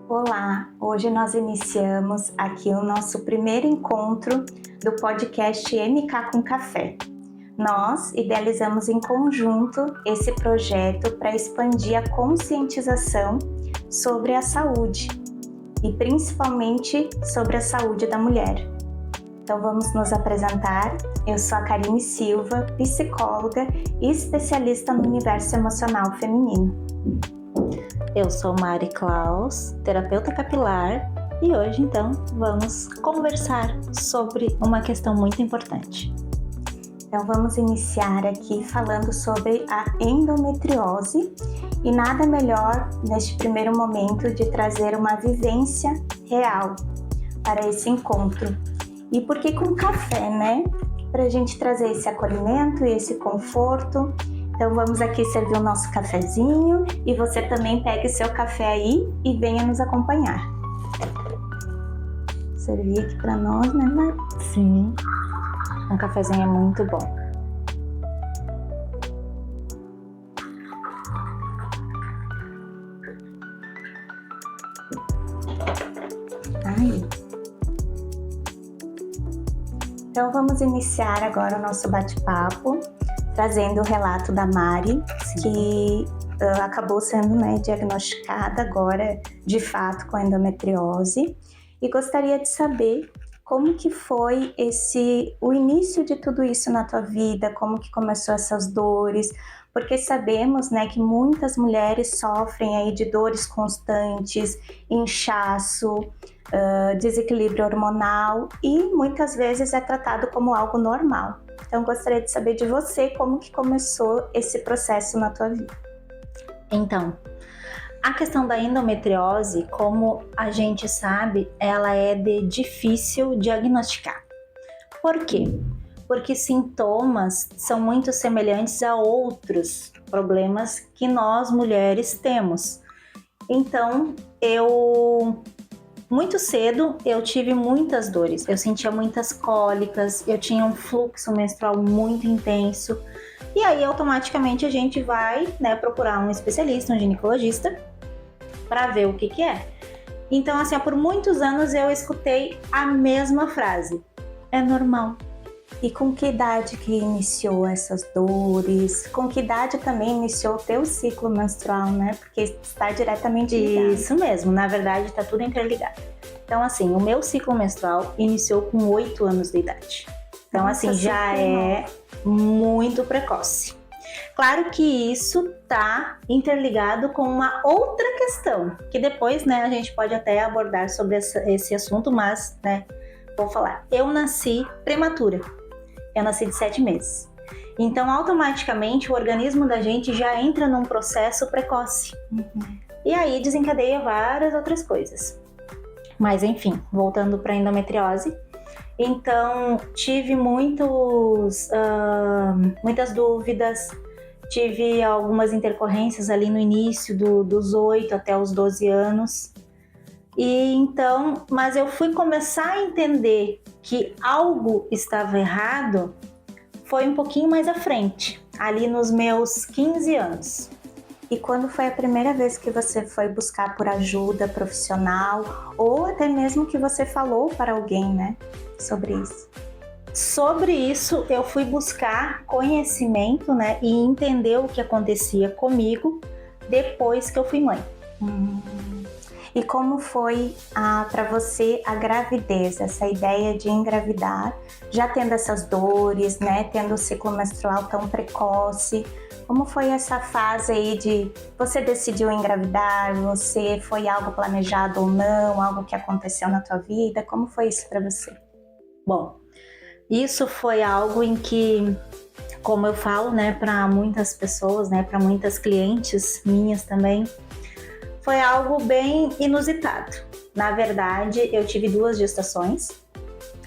Olá, hoje nós iniciamos aqui o nosso primeiro encontro do podcast MK com Café. Nós idealizamos em conjunto esse projeto para expandir a conscientização sobre a saúde e principalmente sobre a saúde da mulher. Então vamos nos apresentar. Eu sou a Karine Silva, psicóloga e especialista no universo emocional feminino. Eu sou Mari Klaus, terapeuta capilar, e hoje então vamos conversar sobre uma questão muito importante. Então vamos iniciar aqui falando sobre a endometriose e nada melhor neste primeiro momento de trazer uma vivência real para esse encontro. E por que com café, né? Para a gente trazer esse acolhimento e esse conforto. Então vamos aqui servir o nosso cafezinho e você também pegue seu café aí e venha nos acompanhar. Servir aqui para nós, né, Mar? Sim, um cafezinho é muito bom. Então vamos iniciar agora o nosso bate-papo, trazendo o relato da Mari, que acabou sendo diagnosticada agora de fato com endometriose, e gostaria de saber como que foi o início de tudo isso na tua vida, como que começou essas dores, porque sabemos, que muitas mulheres sofrem aí de dores constantes, inchaço, desequilíbrio hormonal e muitas vezes é tratado como algo normal. Então gostaria de saber de você como que começou esse processo na tua vida. Então, a questão da endometriose, como a gente sabe, ela é de difícil diagnosticar. Por quê? Porque sintomas são muito semelhantes a outros problemas que nós mulheres temos. Então, muito cedo eu tive muitas dores, eu sentia muitas cólicas, eu tinha um fluxo menstrual muito intenso e aí automaticamente a gente vai procurar um especialista, um ginecologista para ver o que é. Então assim, por muitos anos eu escutei a mesma frase, é normal. E com que idade que iniciou essas dores? Com que idade também iniciou o teu ciclo menstrual, né? Porque está diretamente ligado. Isso mesmo, na verdade está tudo interligado. Então assim, o meu ciclo menstrual iniciou com 8 anos de idade. Então assim, já é muito precoce. Claro que isso está interligado com uma outra questão, que depois a gente pode até abordar sobre esse assunto, mas vou falar. Eu nasci prematura. Eu nasci de 7 meses. Então, automaticamente, o organismo da gente já entra num processo precoce. E aí desencadeia várias outras coisas. Mas, enfim, voltando para a endometriose. Então, tive muitas dúvidas. Tive algumas intercorrências ali no início dos 8 até os 12 anos. E então, mas eu fui começar a entender que algo estava errado foi um pouquinho mais à frente, ali nos meus 15 anos. E quando foi a primeira vez que você foi buscar por ajuda profissional ou até mesmo que você falou para alguém, sobre isso? Sobre isso, eu fui buscar conhecimento, e entender o que acontecia comigo depois que eu fui mãe. E como foi para você a gravidez, essa ideia de engravidar, já tendo essas dores, tendo o ciclo menstrual tão precoce? Como foi essa fase aí de você decidiu engravidar, você foi algo planejado ou não, algo que aconteceu na tua vida? Como foi isso para você? Bom, isso foi algo em que, como eu falo, para muitas pessoas, para muitas clientes minhas também, foi algo bem inusitado. Na verdade, eu tive 2 gestações.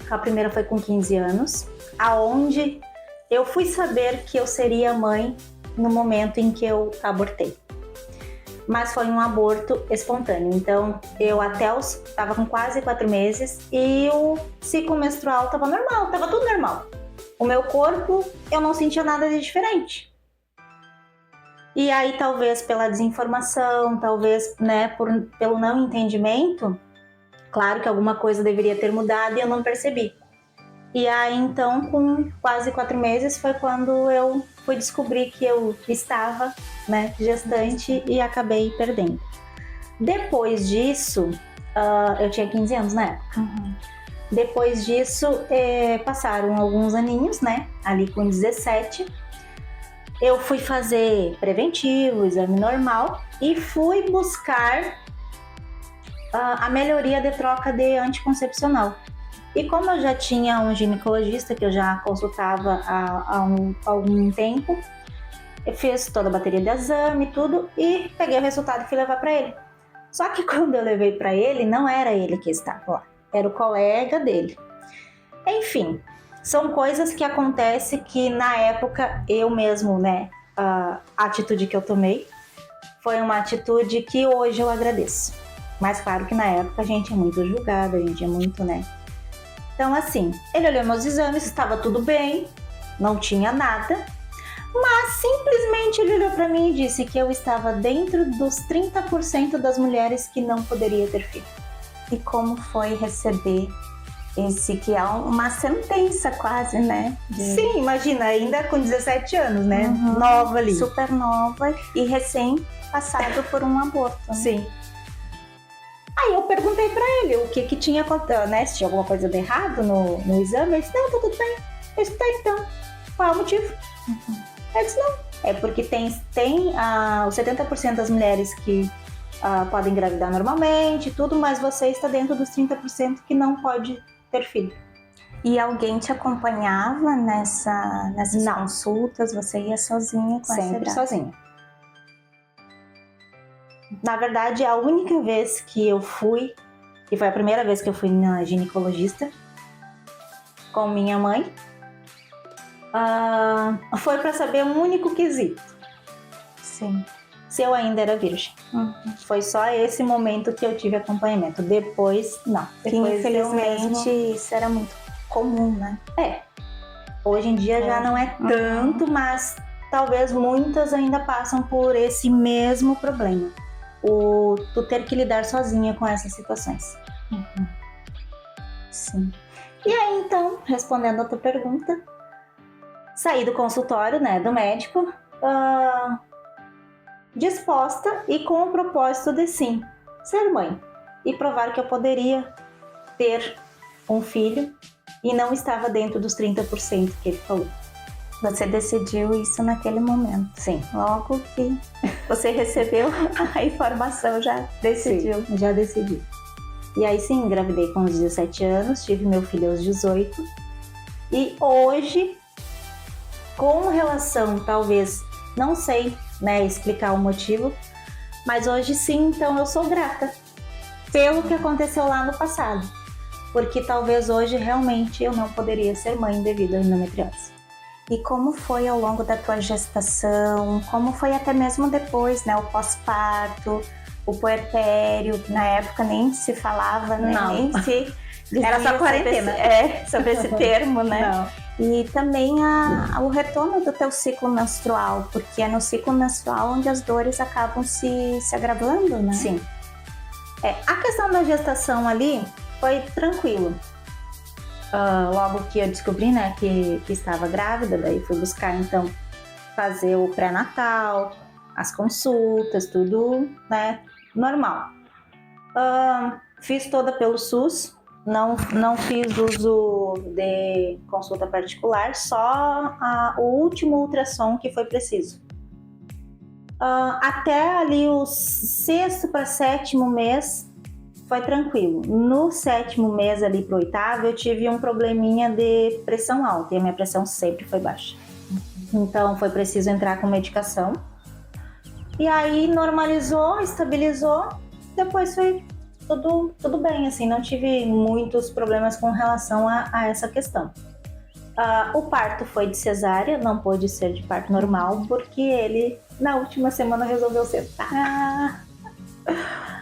A primeira foi com 15 anos, aonde eu fui saber que eu seria mãe no momento em que eu abortei. Mas foi um aborto espontâneo. Então, eu estava com quase 4 meses e o ciclo menstrual estava normal, estava tudo normal. O meu corpo, eu não sentia nada de diferente. E aí, talvez pela desinformação, talvez, né, pelo não entendimento, claro que alguma coisa deveria ter mudado e eu não percebi. E aí, então, com quase 4 meses, foi quando eu fui descobrir que eu estava, né, gestante e acabei perdendo. Depois disso, eu tinha 15 anos na época. Uhum. Depois disso, passaram alguns aninhos, né, ali com 17. Eu fui fazer preventivo, exame normal e fui buscar a melhoria de troca de anticoncepcional. E como eu já tinha um ginecologista que eu já consultava há algum tempo, eu fiz toda a bateria de exame e tudo e peguei o resultado e fui levar para ele. Só que quando eu levei para ele, não era ele que estava lá, era o colega dele. Enfim, são coisas que acontecem que na época eu mesmo, né, a atitude que eu tomei foi uma atitude que hoje eu agradeço. Mas claro que na época a gente é muito julgada, a gente é muito, né? Então assim, ele olhou meus exames, estava tudo bem, não tinha nada, mas simplesmente ele olhou para mim e disse que eu estava dentro dos 30% das mulheres que não poderia ter filho. E como foi receber esse que é uma sentença quase, né? Sim, imagina, ainda com 17 anos, né? Uhum. Nova ali. Super nova e recém passado por um aborto. Né? Sim. Aí eu perguntei pra ele o que tinha acontecido, né? Se tinha alguma coisa de errado no exame. Ele disse, não, tá tudo bem. Eu disse, tá então. Qual é o motivo? Uhum. Ele disse, não. É porque tem os 70% das mulheres que podem engravidar normalmente, tudo, mas você está dentro dos 30% que não pode ter filho. E alguém te acompanhava nessas Não. consultas? Você ia sozinha com essa Sempre idade? sozinha. Na verdade, a única vez que eu fui, e foi a primeira vez que eu fui na ginecologista com minha mãe, foi para saber um único quesito. Sim. Se eu ainda era virgem. Uhum. Foi só esse momento que eu tive acompanhamento. Depois, não. Que Depois infelizmente isso era muito comum, né? Hoje em dia já não é tanto, mas talvez muitas ainda passam por esse mesmo problema. Tu ter que lidar sozinha com essas situações. Uhum. Sim. E aí, então, respondendo a tua pergunta, saí do consultório, né, do médico, disposta e com o propósito de sim, ser mãe e provar que eu poderia ter um filho e não estava dentro dos 30% que ele falou. Você decidiu isso naquele momento. Sim. Logo que você recebeu a informação, já decidiu. Sim, já decidi. E aí sim, engravidei com os 17 anos, tive meu filho aos 18. E hoje, com relação, talvez, não sei, né, explicar o motivo, mas hoje sim, então eu sou grata pelo que aconteceu lá no passado. Porque talvez hoje realmente eu não poderia ser mãe devido à endometriose. E como foi ao longo da tua gestação? Como foi até mesmo depois, né? O pós-parto, o puerpério, que na época nem se falava, né? Não. Nem se Era só quarentena. Sobre esse termo, né? Não. E também o retorno do teu ciclo menstrual, porque é no ciclo menstrual onde as dores acabam se agravando, né? Sim. A questão da gestação ali foi tranquilo. Logo que eu descobri, né, que estava grávida, daí fui buscar, então, fazer o pré-natal, as consultas, tudo, né, normal. Fiz toda pelo SUS, não fiz uso de consulta particular, só o último ultrassom que foi preciso. Até ali o 6º para 7º mês foi tranquilo. No 7º mês ali pro 8º, eu tive um probleminha de pressão alta e a minha pressão sempre foi baixa. Então foi preciso entrar com medicação. E aí normalizou, estabilizou, depois foi tudo bem, assim, não tive muitos problemas com relação a essa questão. O parto foi de cesárea, não pôde ser de parto normal, porque ele, na última semana, resolveu sentar.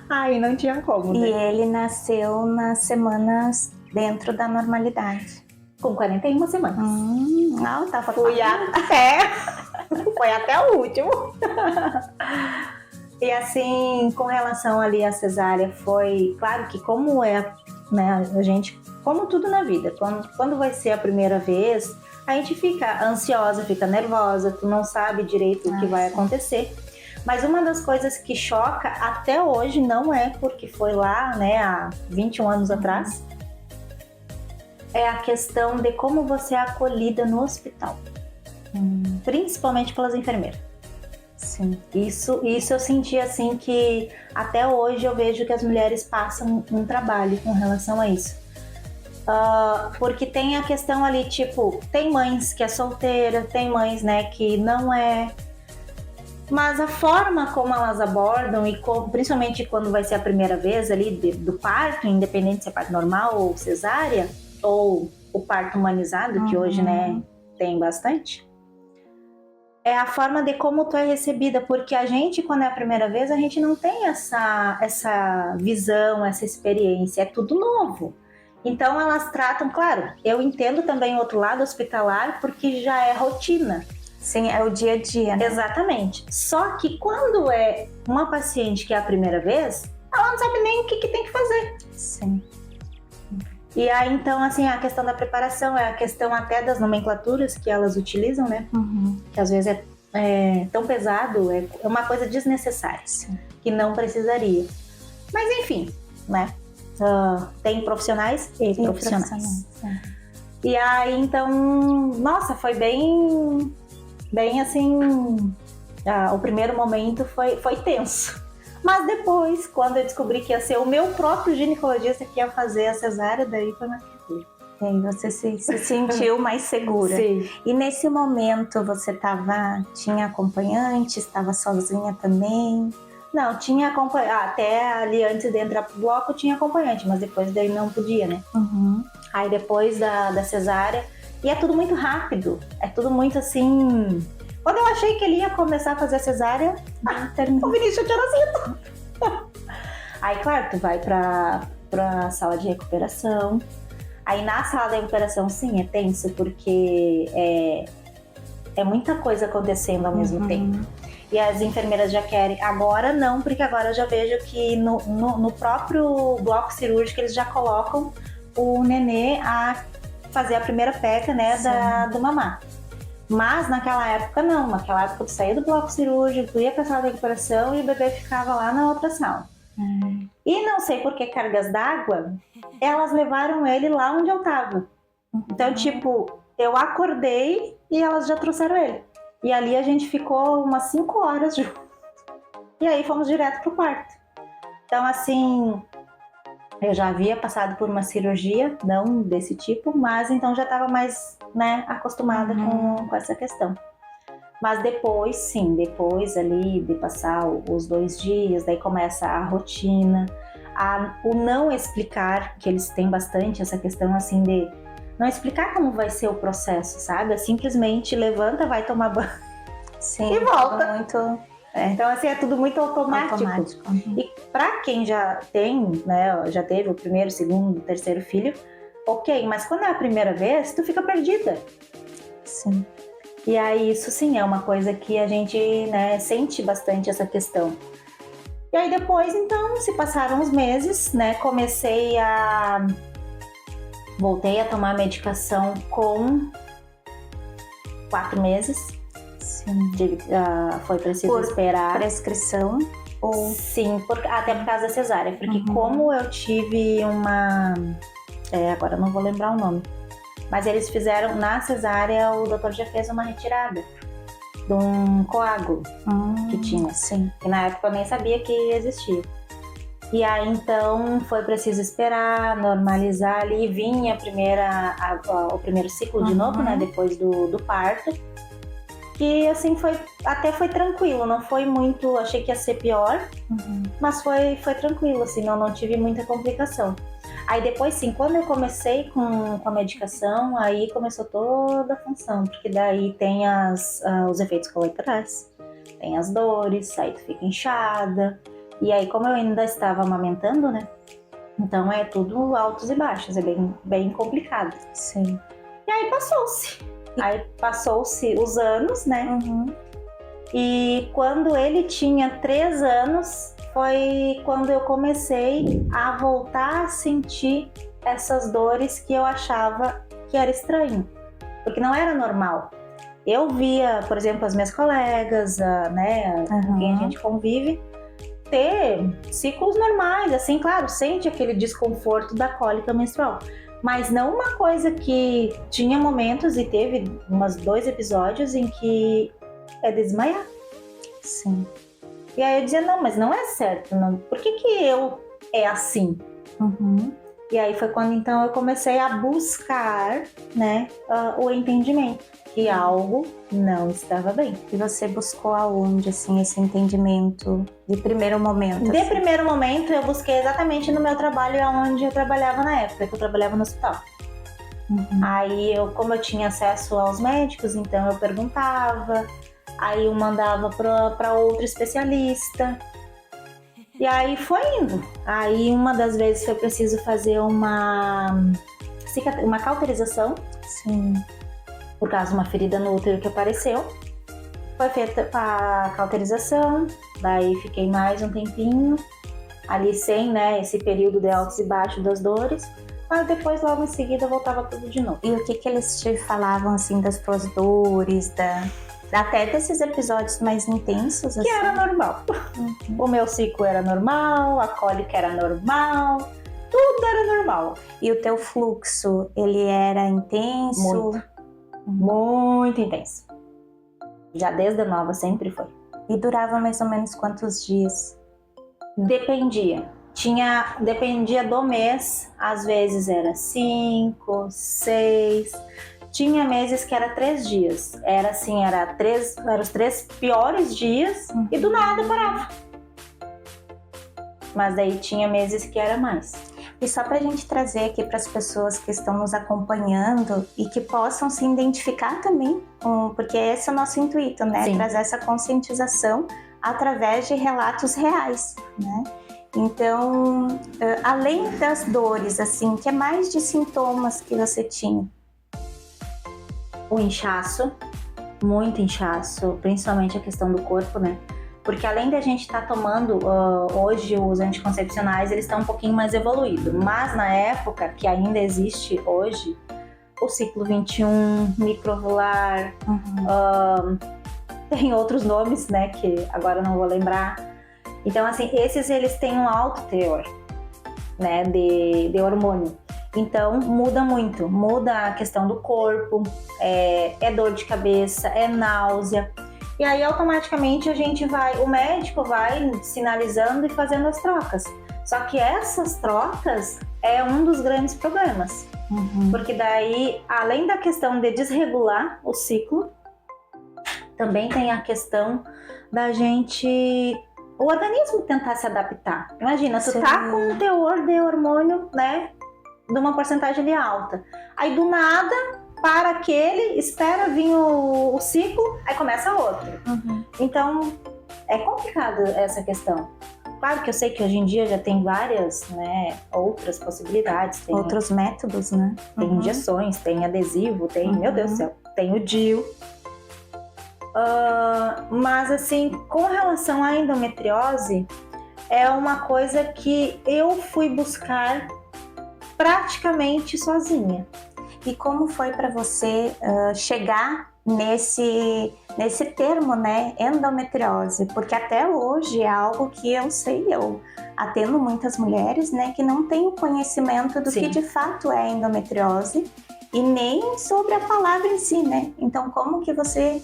Aí não tinha como, né? E ele nasceu nas semanas dentro da normalidade. Com 41 semanas. Não, tava Fui até Foi até o último. E assim, com relação ali à cesárea, foi claro que como é, né, a gente, como tudo na vida, quando vai ser a primeira vez, a gente fica ansiosa, fica nervosa, tu não sabe direito o que vai acontecer. Mas uma das coisas que choca até hoje, não é porque foi lá, né, há 21 anos atrás, é a questão de como você é acolhida no hospital. Principalmente pelas enfermeiras. Sim. Isso eu senti assim que até hoje eu vejo que as mulheres passam um trabalho com relação a isso. Porque tem a questão ali, tipo, tem mães que é solteira, tem mães, né, que não é. Mas a forma como elas abordam, e principalmente quando vai ser a primeira vez ali do parto, independente se é parto normal ou cesárea, ou o parto humanizado, que hoje, né, tem bastante, é a forma de como tu é recebida, porque a gente, quando é a primeira vez, a gente não tem essa visão, essa experiência, é tudo novo. Então elas tratam, claro, eu entendo também o outro lado hospitalar, porque já é rotina. Sim, é o dia a dia, né? Exatamente. Só que quando é uma paciente que é a primeira vez, ela não sabe nem o que tem que fazer. Sim. E aí, então, assim, a questão da preparação é a questão até das nomenclaturas que elas utilizam, né? Que às vezes é tão pesado, é uma coisa desnecessária, que não precisaria. Mas, enfim, né? Tem profissionais e profissionais. E aí, então, nossa, foi bem assim, o primeiro momento foi tenso. Mas depois, quando eu descobri que ia ser o meu próprio ginecologista que ia fazer a cesárea, daí foi mais tranquilo. E aí você se sentiu mais segura. Sim. E nesse momento você tinha acompanhante, estava sozinha também? Não, tinha acompanhante. Até ali antes de entrar pro bloco tinha acompanhante, mas depois daí não podia, né? Aí depois da cesárea, e é tudo muito rápido, é tudo muito assim. Quando eu achei que ele ia começar a fazer a cesárea, o Vinícius tinha nascido. Aí, claro, tu vai pra sala de recuperação. Aí na sala de recuperação, sim, é tenso, porque é muita coisa acontecendo ao mesmo tempo. E as enfermeiras já querem, agora não, porque agora eu já vejo que no próprio bloco cirúrgico eles já colocam o nenê a fazer a primeira peca, né, do mamar. Mas naquela época não, naquela época tu saía do bloco cirúrgico, tu ia pra sala de recuperação e o bebê ficava lá na outra sala. E não sei por que cargas d'água, elas levaram ele lá onde eu tava. Então, tipo, eu acordei e elas já trouxeram ele. E ali a gente ficou umas 5 horas juntos. E aí fomos direto pro quarto. Então, assim, eu já havia passado por uma cirurgia, não desse tipo, mas então já estava mais, né, acostumada com essa questão. Mas depois, sim, depois ali de passar os 2 dias, daí começa a rotina, o não explicar, que eles têm bastante essa questão assim de não explicar como vai ser o processo, sabe? É simplesmente levanta, vai tomar banho e volta. Muito... Então, assim, é tudo muito automático. E para quem já tem, né, já teve o primeiro, segundo, terceiro filho, ok, mas quando é a primeira vez, tu fica perdida. Sim. E aí, isso sim é uma coisa que a gente, né, sente bastante essa questão. E aí depois, então, se passaram uns meses, né, voltei a tomar medicação com 4 meses. Sim. Foi preciso esperar. Prescrição? Ou... Sim, até por causa da cesárea. Porque como eu tive uma... agora eu não vou lembrar o nome. Mas eles fizeram, na cesárea, o doutor já fez uma retirada de um coágulo que tinha. Sim. Que na época eu nem sabia que existia. E aí, então, foi preciso esperar, normalizar ali. Vinha o primeiro ciclo de novo, né? Depois do parto. Que, assim, foi tranquilo. Não foi muito... Achei que ia ser pior. Mas foi tranquilo, assim. Eu não tive muita complicação. Aí, depois, sim, quando eu comecei com a medicação, aí começou toda a função. Porque daí tem os efeitos colaterais. Tem as dores, aí tu fica inchada. E aí, como eu ainda estava amamentando, né? Então é tudo altos e baixos, é bem complicado. Sim. E aí passou-se. Aí passou-se os anos, né? Uhum. E quando ele tinha 3 anos, foi quando eu comecei a voltar a sentir essas dores que eu achava que era estranho, porque não era normal. Eu via, por exemplo, as minhas colegas, né, com quem a gente convive, ter ciclos normais, assim, claro, sente aquele desconforto da cólica menstrual, mas não uma coisa que tinha momentos, e teve 2 episódios em que é desmaiar. Sim. E aí eu dizia, não, mas não é certo, não. Por que eu é assim? Uhum. E aí foi quando então eu comecei a buscar, né, o entendimento que algo não estava bem. E você buscou aonde, assim, esse entendimento de primeiro momento? De assim? primeiro momento eu busquei exatamente no meu trabalho, onde eu trabalhava na época, que eu trabalhava no hospital. Uhum. Aí como eu tinha acesso aos médicos, então eu perguntava, aí eu mandava para outro especialista. E aí foi indo. Aí uma das vezes foi preciso fazer uma cauterização. Sim. Por causa de uma ferida no útero que apareceu. Foi feita a cauterização, daí fiquei mais um tempinho ali sem, né, esse período de altos e baixos das dores, mas depois logo em seguida voltava tudo de novo. E o que eles te falavam, assim, das tuas dores, até desses episódios mais intensos? Que assim? era normal. Uhum. O meu ciclo era normal, a cólica era normal, tudo era normal. E o teu fluxo, ele era intenso? Muito intenso. Já desde a nova sempre foi. E durava mais ou menos quantos dias? Dependia. Dependia do mês, às vezes era 5, 6. Tinha meses que era 3 dias. Era assim, eram os 3 piores dias e do nada parava. Mas daí tinha meses que era mais. E só para a gente trazer aqui para as pessoas que estão nos acompanhando e que possam se identificar também, porque esse é o nosso intuito, né? Sim. Trazer essa conscientização através de relatos reais, né? Então, além das dores, assim, que é mais de sintomas que você tinha? O inchaço, muito inchaço, principalmente a questão do corpo, né? Porque além da gente estar tomando, hoje os anticoncepcionais, eles estão um pouquinho mais evoluídos. Mas na época, que ainda existe hoje, o ciclo 21, microvular, tem outros nomes, né, que agora não vou lembrar. Então, assim, esses eles têm um alto teor, né, de hormônio. Então, muda muito. Muda a questão do corpo, é dor de cabeça, é náusea. E aí, automaticamente, o médico vai sinalizando e fazendo as trocas. Só que essas trocas é um dos grandes problemas. Porque daí, além da questão de desregular o ciclo, também tem a questão da o organismo tentar se adaptar. Imagina, tu tá com um teor de hormônio, né, de uma porcentagem ali alta. Aí, do nada, para aquele, espera vir o ciclo, aí começa outro. Então, é complicado essa questão. Claro que eu sei que hoje em dia já tem várias, né, outras possibilidades. Tem outros métodos, né? Tem injeções, tem adesivo, tem, meu Deus do céu, tem o DIU. Mas, assim, com relação à endometriose, é uma coisa que eu fui buscar praticamente sozinha. E como foi para você chegar nesse termo, né, endometriose? Porque até hoje é algo que eu atendo muitas mulheres, né, que não têm o conhecimento do que de fato é endometriose e nem sobre a palavra em si, né? Então, como que você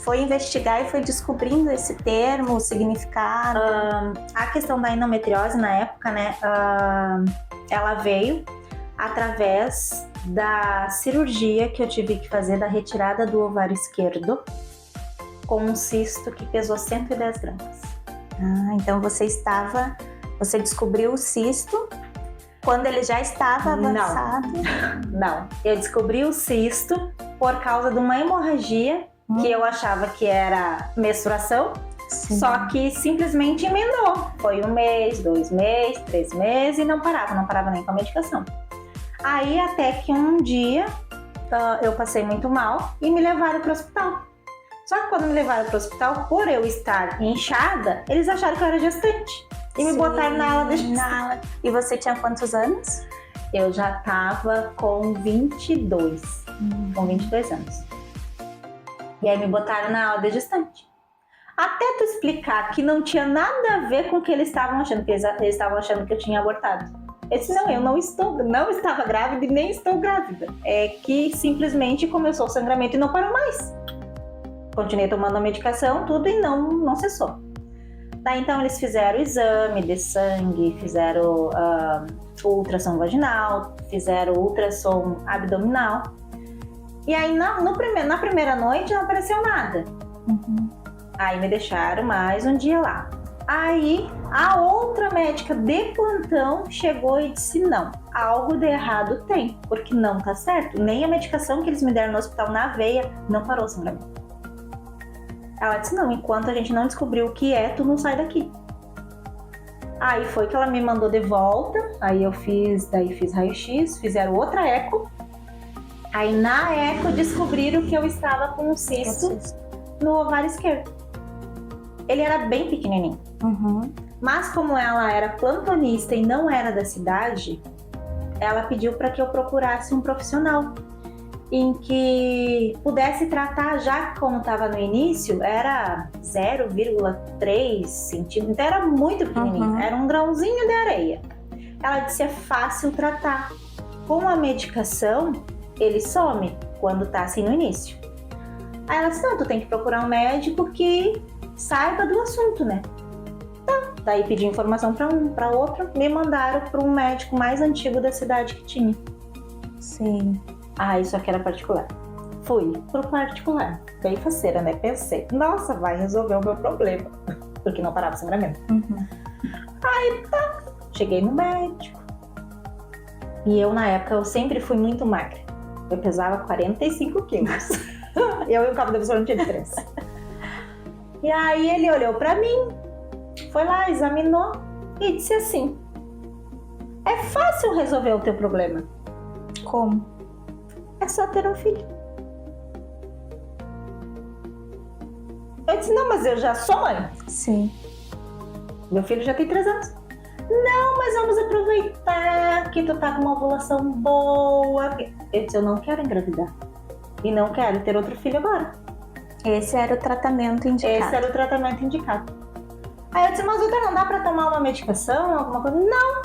foi investigar e foi descobrindo esse termo, o significado? A questão da endometriose na época, né, ela veio através da cirurgia que eu tive que fazer da retirada do ovário esquerdo com um cisto que pesou 110 gramas. Então você descobriu o cisto quando ele já estava avançado? Não, eu descobri o cisto por causa de uma hemorragia que eu achava que era menstruação. Sim. Só que simplesmente emendou. Foi 1 mês, 2 meses, 3 meses e não parava nem com a medicação. Aí até que um dia eu passei muito mal e me levaram para o hospital. Só que quando me levaram para o hospital, por eu estar inchada, eles acharam que eu era gestante. E me botaram na ala de gestante. E você tinha quantos anos? Eu já tava com 22. Com 22 anos. E aí me botaram na ala de gestante. Até tu explicar que não tinha nada a ver com o que eles estavam achando. Que eles estavam achando que eu tinha abortado. Eu disse, não, eu não estava grávida e nem estou grávida. É que simplesmente começou o sangramento e não parou mais. Continuei tomando a medicação, tudo, e não cessou. Daí então eles fizeram o exame de sangue, fizeram ultrassom vaginal, fizeram ultrassom abdominal. E aí na primeira noite não apareceu nada. Aí me deixaram mais um dia lá. Aí a outra médica de plantão chegou e disse, não, algo de errado tem, porque não tá certo. Nem a medicação que eles me deram no hospital na veia não parou o sangramento. Ela disse, não, enquanto a gente não descobriu o que é, tu não sai daqui. Aí foi que ela me mandou de volta, aí eu fiz raio-x, fizeram outra eco. Aí na eco descobriram que eu estava com um cisto no ovário esquerdo. Ele era bem pequenininho. Mas como ela era plantonista e não era da cidade, ela pediu para que eu procurasse um profissional em que pudesse tratar, já que como estava no início, era 0,3 centímetros, então era muito pequenininho, era um grãozinho de areia. Ela disse, é fácil tratar. Com a medicação, ele some quando tá assim no início. Aí ela disse, não, tu tem que procurar um médico que saiba do assunto, né? Tá. Daí pedi informação para outro, me mandaram para um médico mais antigo da cidade que tinha. Sim. Ah, isso aqui era particular. Fui pro particular. Bem faceira, né? Pensei, nossa, vai resolver o meu problema. Porque não parava o sangramento. Aí tá, cheguei no médico. E eu, na época, eu sempre fui muito magra. Eu pesava 45 quilos. Eu e o cabo da pessoa não tinha diferença. E aí ele olhou pra mim, foi lá, examinou e disse assim, é fácil resolver o teu problema. Como? É só ter um filho. Eu disse, não, mas eu já sou mãe. Sim. Meu filho já tem 3 anos. Não, mas vamos aproveitar que tu tá com uma ovulação boa. Eu disse, eu não quero engravidar. E não quero ter outro filho agora. Esse era o tratamento indicado. Esse era o tratamento indicado. Aí eu disse, mas doutor, não dá pra tomar uma medicação, alguma coisa? Não.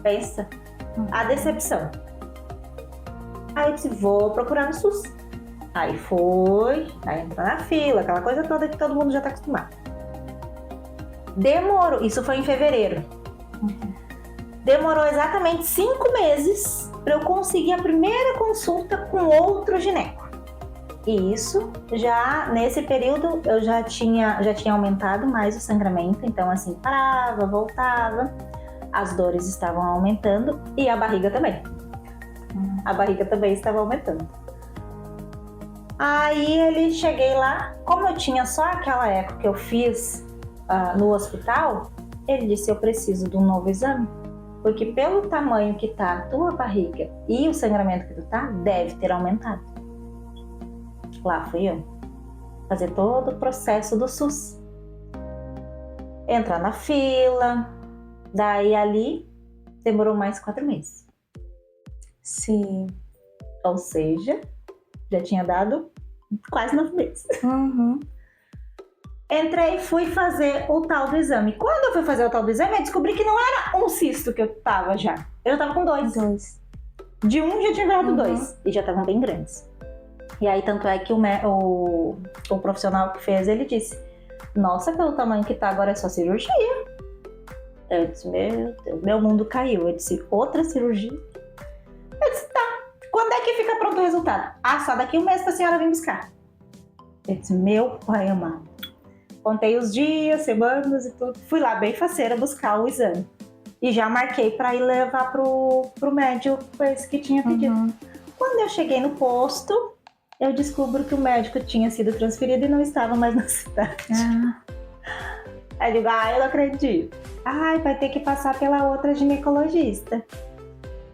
Pensa. A decepção. Aí eu disse, vou procurar no SUS. Aí foi, aí entra na fila, aquela coisa toda que todo mundo já tá acostumado. Demorou, isso foi em fevereiro. Demorou exatamente 5 meses para eu conseguir a primeira consulta com outro gineco. E isso, já nesse período, eu já tinha aumentado mais o sangramento, então assim, parava, voltava, as dores estavam aumentando e a barriga também. A barriga também estava aumentando. Aí cheguei lá, como eu tinha só aquela eco que eu fiz no hospital, ele disse, eu preciso de um novo exame, porque pelo tamanho que tá a tua barriga e o sangramento que tu tá, deve ter aumentado. Lá fui eu, fazer todo o processo do SUS. Entrar na fila, daí ali demorou mais 4 meses. Sim. Ou seja, já tinha dado quase 9 meses. Entrei e fui fazer o tal do exame. Quando eu fui fazer o tal do exame, eu descobri que não era um cisto que eu tava já. Eu já tava com 2. De um já tinha virado 2. E já estavam bem grandes. E aí, tanto é que o profissional que fez, ele disse, nossa, pelo tamanho que tá agora é só cirurgia. Eu disse, meu Deus, meu mundo caiu. Eu disse, outra cirurgia? Eu disse, tá. Quando é que fica pronto o resultado? Ah, só daqui 1 mês pra senhora vir buscar. Eu disse, meu pai amado. Contei os dias, semanas e tudo. Fui lá bem faceira buscar o exame. E já marquei para ir levar pro médico esse que tinha pedido. Quando eu cheguei no posto, eu descubro que o médico tinha sido transferido e não estava mais na cidade. Aí eu digo, eu não acredito. Vai ter que passar pela outra ginecologista.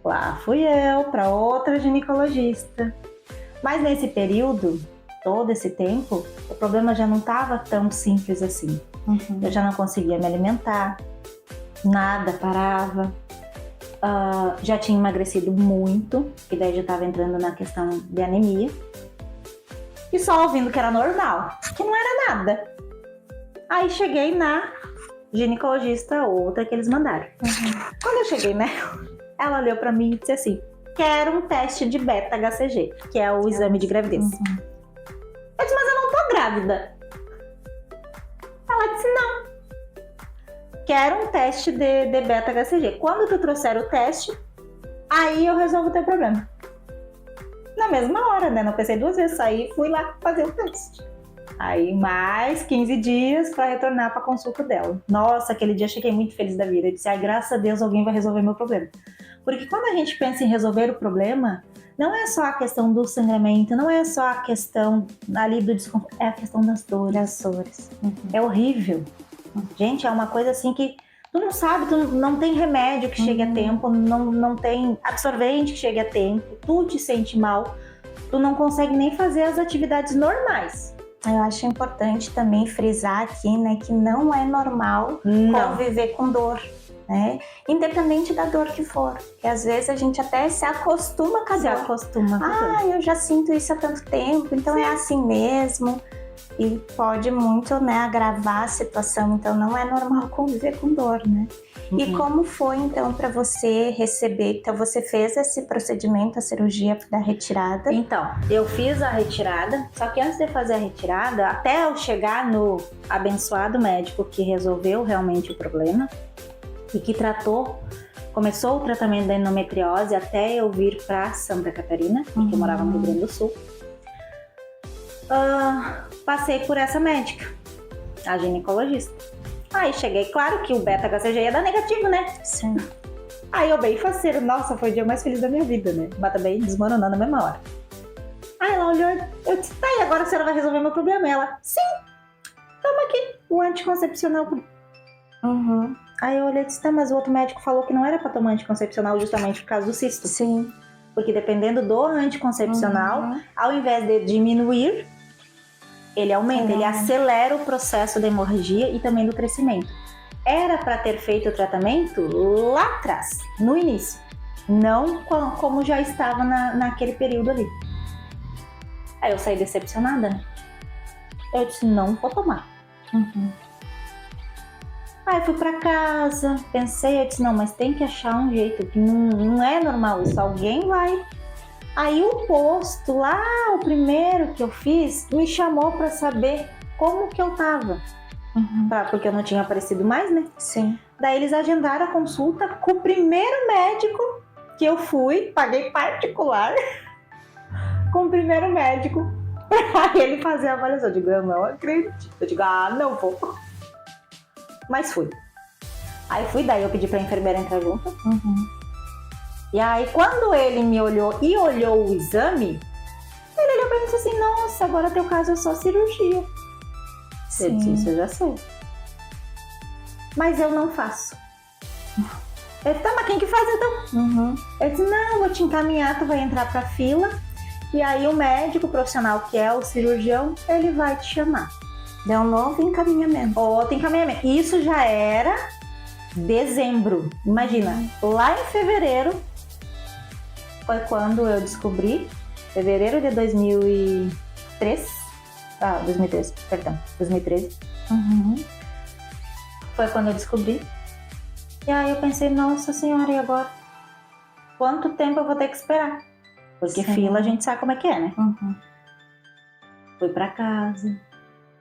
Lá fui eu para outra ginecologista. Mas nesse período, todo esse tempo, o problema já não estava tão simples assim. Eu já não conseguia me alimentar, nada parava. Já tinha emagrecido muito, e daí já estava entrando na questão de anemia. E só ouvindo que era normal, que não era nada. Aí cheguei na ginecologista, outra que eles mandaram. Quando eu cheguei nela, ela olhou pra mim e disse assim: quero um teste de beta-HCG, que é o exame de gravidez. Eu disse: mas eu não tô grávida. Ela disse: não. Quero um teste de beta-HCG. Quando tu trouxer o teste, aí eu resolvo o teu problema. Na mesma hora, né? Não pensei duas vezes, saí e fui lá fazer o teste. Aí mais 15 dias para retornar para a consulta dela. Nossa, aquele dia eu cheguei muito feliz da vida. Eu disse: ai, graças a Deus alguém vai resolver meu problema. Porque quando a gente pensa em resolver o problema, não é só a questão do sangramento, não é só a questão ali do desconforto, é a questão das dores. É horrível. Gente, é uma coisa assim que tu não sabe, tu não tem remédio que chegue a tempo, não tem absorvente que chegue a tempo, tu te sente mal, tu não consegue nem fazer as atividades normais. Eu acho importante também frisar aqui, né, que não é normal conviver com dor, né? Independente da dor que for. Que às vezes a gente até se acostuma com a dor. Eu já sinto isso há tanto tempo, então é assim mesmo. E pode muito, né, agravar a situação. Então não é normal conviver com dor, né? E como foi então para você receber? Então você fez esse procedimento, a cirurgia da retirada? Então, eu fiz a retirada, só que antes de fazer a retirada, até eu chegar no abençoado médico que resolveu realmente o problema e que começou o tratamento da endometriose até eu vir para Santa Catarina, que eu morava no Rio Grande do Sul. Passei por essa médica, a ginecologista. Aí cheguei, claro que o beta-HCG ia dar negativo, né? Sim. Aí eu bem faceiro, nossa, foi o dia mais feliz da minha vida, né? Mas também desmoronando na mesma hora. Aí ela olhou, eu disse: tá, e agora a senhora vai resolver meu problema? Ela: sim, toma aqui o anticoncepcional. Aí eu olhei e disse: tá, mas o outro médico falou que não era pra tomar anticoncepcional justamente por causa do cisto. Sim. Porque dependendo do anticoncepcional, ao invés de diminuir, ele aumenta, ele acelera o processo da hemorragia e também do crescimento. Era para ter feito o tratamento lá atrás, no início, não como já estava naquele período ali. Aí eu saí decepcionada, né? Eu disse: não vou tomar. Aí eu fui pra casa, pensei, eu disse: não, mas tem que achar um jeito, que não é normal isso, alguém vai. Aí o posto lá, o primeiro que eu fiz, me chamou pra saber como que eu tava. Porque eu não tinha aparecido mais, né? Sim. Daí eles agendaram a consulta com o primeiro médico que eu fui, paguei particular, com o primeiro médico, pra ele fazer a avaliação. Eu digo: eu não acredito. Eu digo: não vou. Mas fui. Aí fui, daí eu pedi pra enfermeira entrar junto. E aí, quando ele me olhou e olhou o exame, ele olhou pra mim e disse assim: nossa, agora teu caso é só cirurgia. Eu disse: isso eu já sei. Mas eu não faço. Ele disse: tá, mas quem que faz então? Eu disse: não, vou te encaminhar, tu vai entrar pra fila. E aí o médico profissional, que é o cirurgião, ele vai te chamar. Deu um novo encaminhamento. Outro encaminhamento. Isso já era dezembro. Imagina, lá em fevereiro foi quando eu descobri, fevereiro de 2003. 2013, perdão, 2013. Foi quando eu descobri. E aí eu pensei: nossa senhora, e agora? Quanto tempo eu vou ter que esperar? Porque fila a gente sabe como é que é, né? Fui pra casa,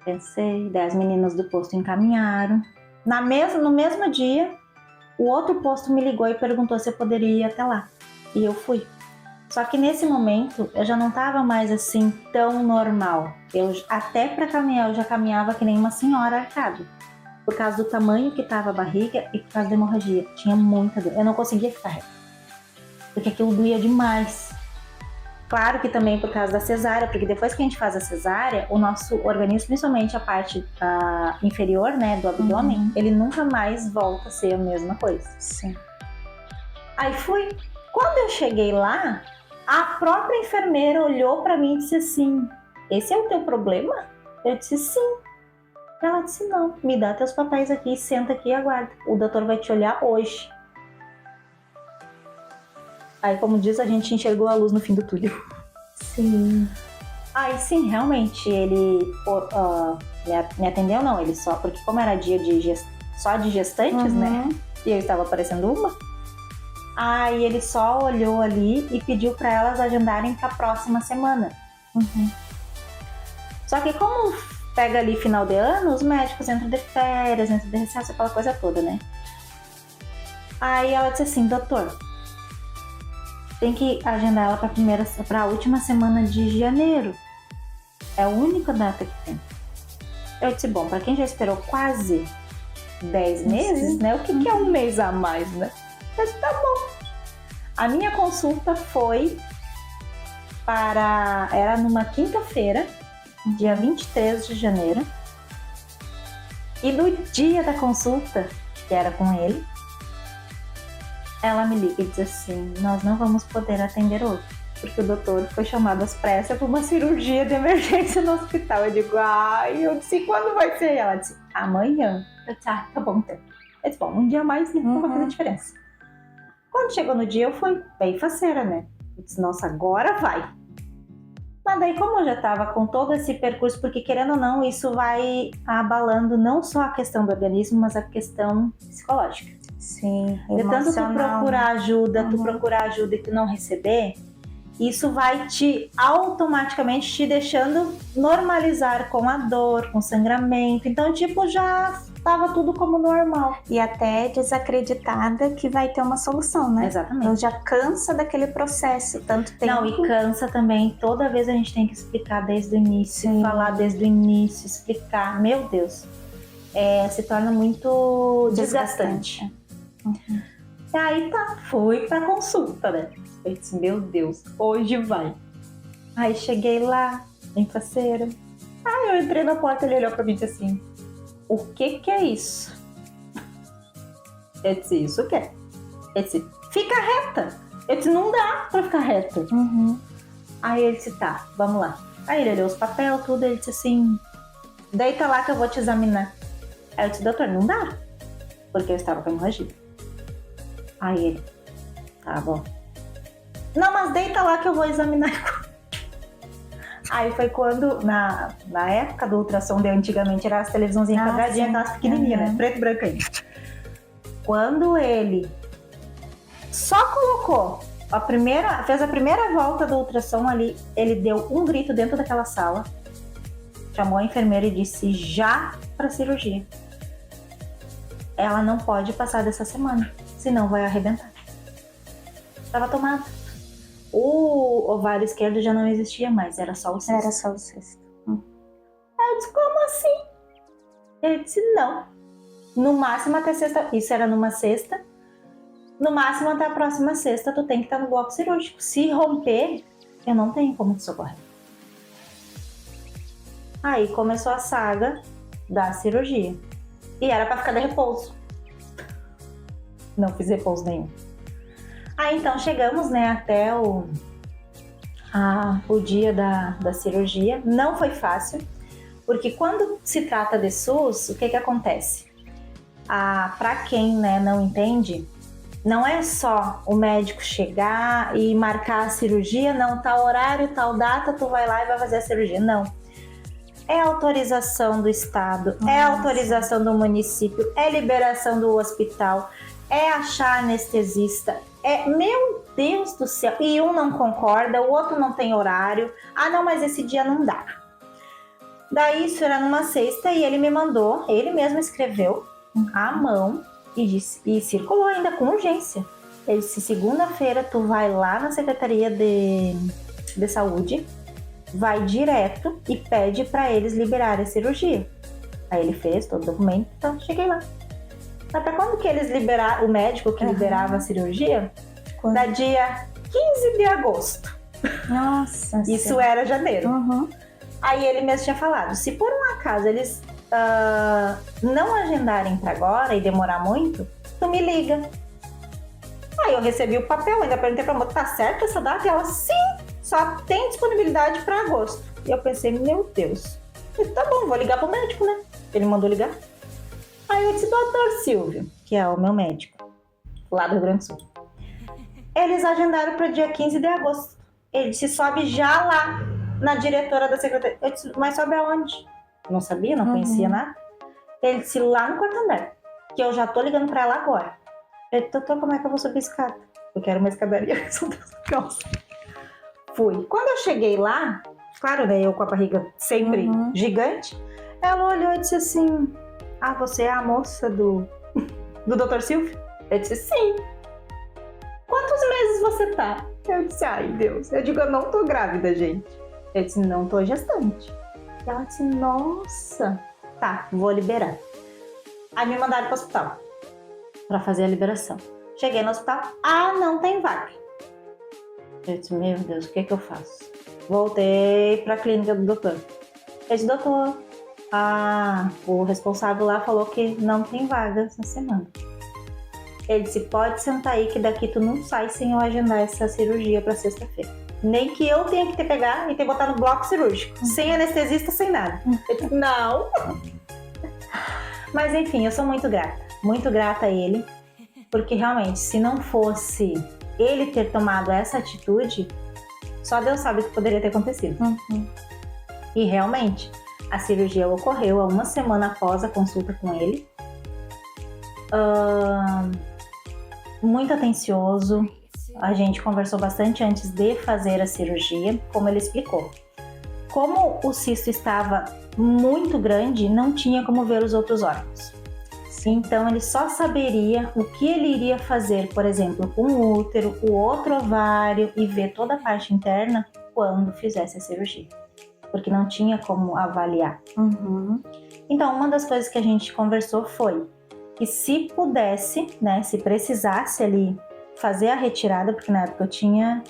pensei, daí as meninas do posto encaminharam. No mesmo dia, o outro posto me ligou e perguntou se eu poderia ir até lá. E eu fui. Só que nesse momento, eu já não estava mais assim tão normal. Até para caminhar, eu já caminhava que nem uma senhora arcada. Por causa do tamanho que estava a barriga e por causa da hemorragia. Tinha muita dor. Eu não conseguia ficar reta. Porque aquilo doía demais. Claro que também por causa da cesárea, porque depois que a gente faz a cesárea, o nosso organismo, principalmente a parte inferior, né, do abdômen, ele nunca mais volta a ser a mesma coisa. Sim. Aí fui. Quando eu cheguei lá, a própria enfermeira olhou para mim e disse assim: esse é o teu problema? Eu disse sim. Ela disse: não, me dá teus papéis aqui, senta aqui e aguarda. O doutor vai te olhar hoje. Aí, como diz, a gente enxergou a luz no fim do túnel. Sim. Aí sim, realmente, ele me atendeu, não, ele só, porque como era dia só de gestantes, né? E eu estava aparecendo uma. Aí ele só olhou ali e pediu para elas agendarem para a próxima semana. Só que como pega ali final de ano, os médicos entram de férias, entram de recesso, aquela coisa toda, né? Aí ela disse assim: doutor, tem que agendar ela para a última semana de janeiro. É a única data que tem. Eu disse: bom, para quem já esperou quase 10 meses, né? O que é um mês a mais, né? Eu disse: tá bom. A minha consulta foi era numa quinta-feira, dia 23 de janeiro. E no dia da consulta, que era com ele, ela me liga e diz assim: nós não vamos poder atender hoje, porque o doutor foi chamado às pressas para uma cirurgia de emergência no hospital. Eu digo: ai, eu disse: quando vai ser? Ela disse: amanhã. Eu disse: ah, tá bom, então. Eu disse: bom, um dia a mais não vai fazer diferença. Quando chegou no dia, eu fui bem faceira, né? Eu disse: nossa, agora vai. Mas daí, como eu já estava com todo esse percurso, porque querendo ou não, isso vai abalando não só a questão do organismo, mas a questão psicológica. Sim, de tanto tu procurar ajuda e tu não receber, isso vai automaticamente te deixando normalizar com a dor, com sangramento. Então, tipo, já tava tudo como normal. E até desacreditada que vai ter uma solução, né? Exatamente. Então já cansa daquele processo, tanto tempo. Não, e cansa também. Toda vez a gente tem que explicar desde o início, falar desde o início, explicar. Meu Deus, se torna muito desgastante. E aí tá, fui pra consulta, né? Eu disse: meu Deus, hoje vai. Aí cheguei lá, bem faceira. Aí eu entrei na porta, ele olhou pra mim e disse assim: o que é isso? Eu disse: isso o quê? Ele disse: fica reta. Eu disse: não dá pra ficar reta. Aí ele disse: tá, vamos lá. Aí ele olhou os papéis, tudo, ele disse assim: deita lá que eu vou te examinar. Aí eu disse: doutor, não dá, porque eu estava com hemorragia. Aí ele: tá bom. Não, mas deita lá que eu vou examinar. Aí foi quando, na época do ultrassom de antigamente, era as televisãozinhas quadradinhas, aquelas pequenininhas, né? Preto e branco ainda. Quando ele só colocou fez a primeira volta do ultrassom ali, ele deu um grito dentro daquela sala, chamou a enfermeira e disse: já pra cirurgia. Ela não pode passar dessa semana, senão vai arrebentar. Tava tomado. O ovário esquerdo já não existia mais, era só o cisto. Era só o cisto. Aí eu disse: como assim? Ele disse: não. No máximo até sexta. Isso era numa sexta. No máximo até a próxima sexta tu tem que estar no bloco cirúrgico. Se romper, eu não tenho como te socorrer. Aí começou a saga da cirurgia. E era pra ficar de repouso. Não fiz repouso nenhum. Aí então chegamos, né, até o dia da cirurgia. Não foi fácil, porque quando se trata de SUS, o que acontece? Para quem, né, não entende, não é só o médico chegar e marcar a cirurgia, não, tal horário, tal data, tu vai lá e vai fazer a cirurgia. Não. É autorização do estado, é autorização do município, é liberação do hospital, é achar anestesista. Meu Deus do céu, e um não concorda, o outro não tem horário. Ah, não, mas esse dia não dá. Daí isso era numa sexta e ele me mandou, ele mesmo escreveu à mão e circulou ainda com urgência. Ele disse: segunda-feira tu vai lá na Secretaria de Saúde, vai direto e pede para eles liberarem a cirurgia. Aí ele fez todo o documento, então cheguei lá. Mas para quando que eles liberaram, o médico que liberava a cirurgia? Quando? Da dia 15 de agosto. Nossa. Isso era janeiro. Aí ele mesmo tinha falado: se por um acaso eles não agendarem para agora e demorar muito, tu me liga. Aí eu recebi o papel, ainda perguntei pra moça, tá certo essa data? E ela, sim, só tem disponibilidade pra agosto. E eu pensei, meu Deus. Eu falei, tá bom, vou ligar pro médico, né? Ele mandou ligar. Aí eu disse, doutor Silvio, que é o meu médico, lá do Rio Grande do Sul. Eles agendaram para dia 15 de agosto. Ele disse, sobe já lá na diretora da secretaria. Eu disse, mas sobe aonde? Não sabia, não conhecia nada. Ele disse, lá no quarto andar, que eu já tô ligando para ela agora. Eu disse, doutor, como é que eu vou subir a escada? Eu quero uma escadaria. Fui. Quando eu cheguei lá, claro, né, eu com a barriga sempre gigante, ela olhou e disse assim, ah, você é a moça do Dr. Silvio? Eu disse, sim. Quantos meses você tá? Eu disse, ai Deus. Eu digo, eu não tô grávida, gente. Eu disse, não tô gestante. E ela disse, nossa. Tá, vou liberar. Aí me mandaram pro hospital pra fazer a liberação. Cheguei no hospital, ah, não tem vaga. Eu disse, meu Deus, o que que eu faço? Voltei pra clínica do doutor. Eu disse, doutor, o responsável lá falou que não tem vaga essa semana. Ele disse, pode sentar aí que daqui tu não sai sem eu agendar essa cirurgia pra sexta-feira. Nem que eu tenha que te pegar e te botar no bloco cirúrgico. Sem anestesista, sem nada. Eu disse, não. Mas enfim, eu sou muito grata a ele. Porque realmente, se não fosse ele ter tomado essa atitude, só Deus sabe o que poderia ter acontecido. E realmente, a cirurgia ocorreu há uma semana após a consulta com ele. Muito atencioso. A gente conversou bastante antes de fazer a cirurgia, como ele explicou. Como o cisto estava muito grande, não tinha como ver os outros órgãos. Então ele só saberia o que ele iria fazer, por exemplo, com o útero, o outro ovário e ver toda a parte interna quando fizesse a cirurgia. Porque não tinha como avaliar. Então uma das coisas que a gente conversou foi que se pudesse, né, se precisasse ali fazer a retirada, porque na época eu tinha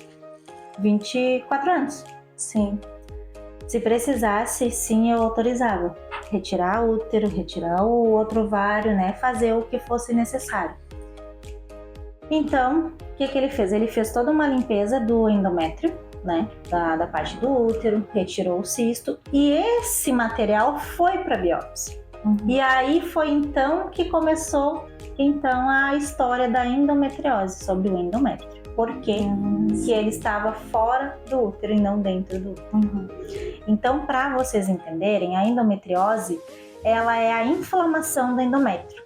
24 anos. Sim. Se precisasse, sim, eu autorizava. Retirar o útero, retirar o outro ovário, né, fazer o que fosse necessário. Então, o que ele fez? Ele fez toda uma limpeza do endométrio, né, da parte do útero, retirou o cisto e esse material foi para biópsia. E aí foi então que começou a história da endometriose, sobre o endométrio. Porque que ele estava fora do útero e não dentro do útero. Então, para vocês entenderem, a endometriose, ela é a inflamação do endométrio.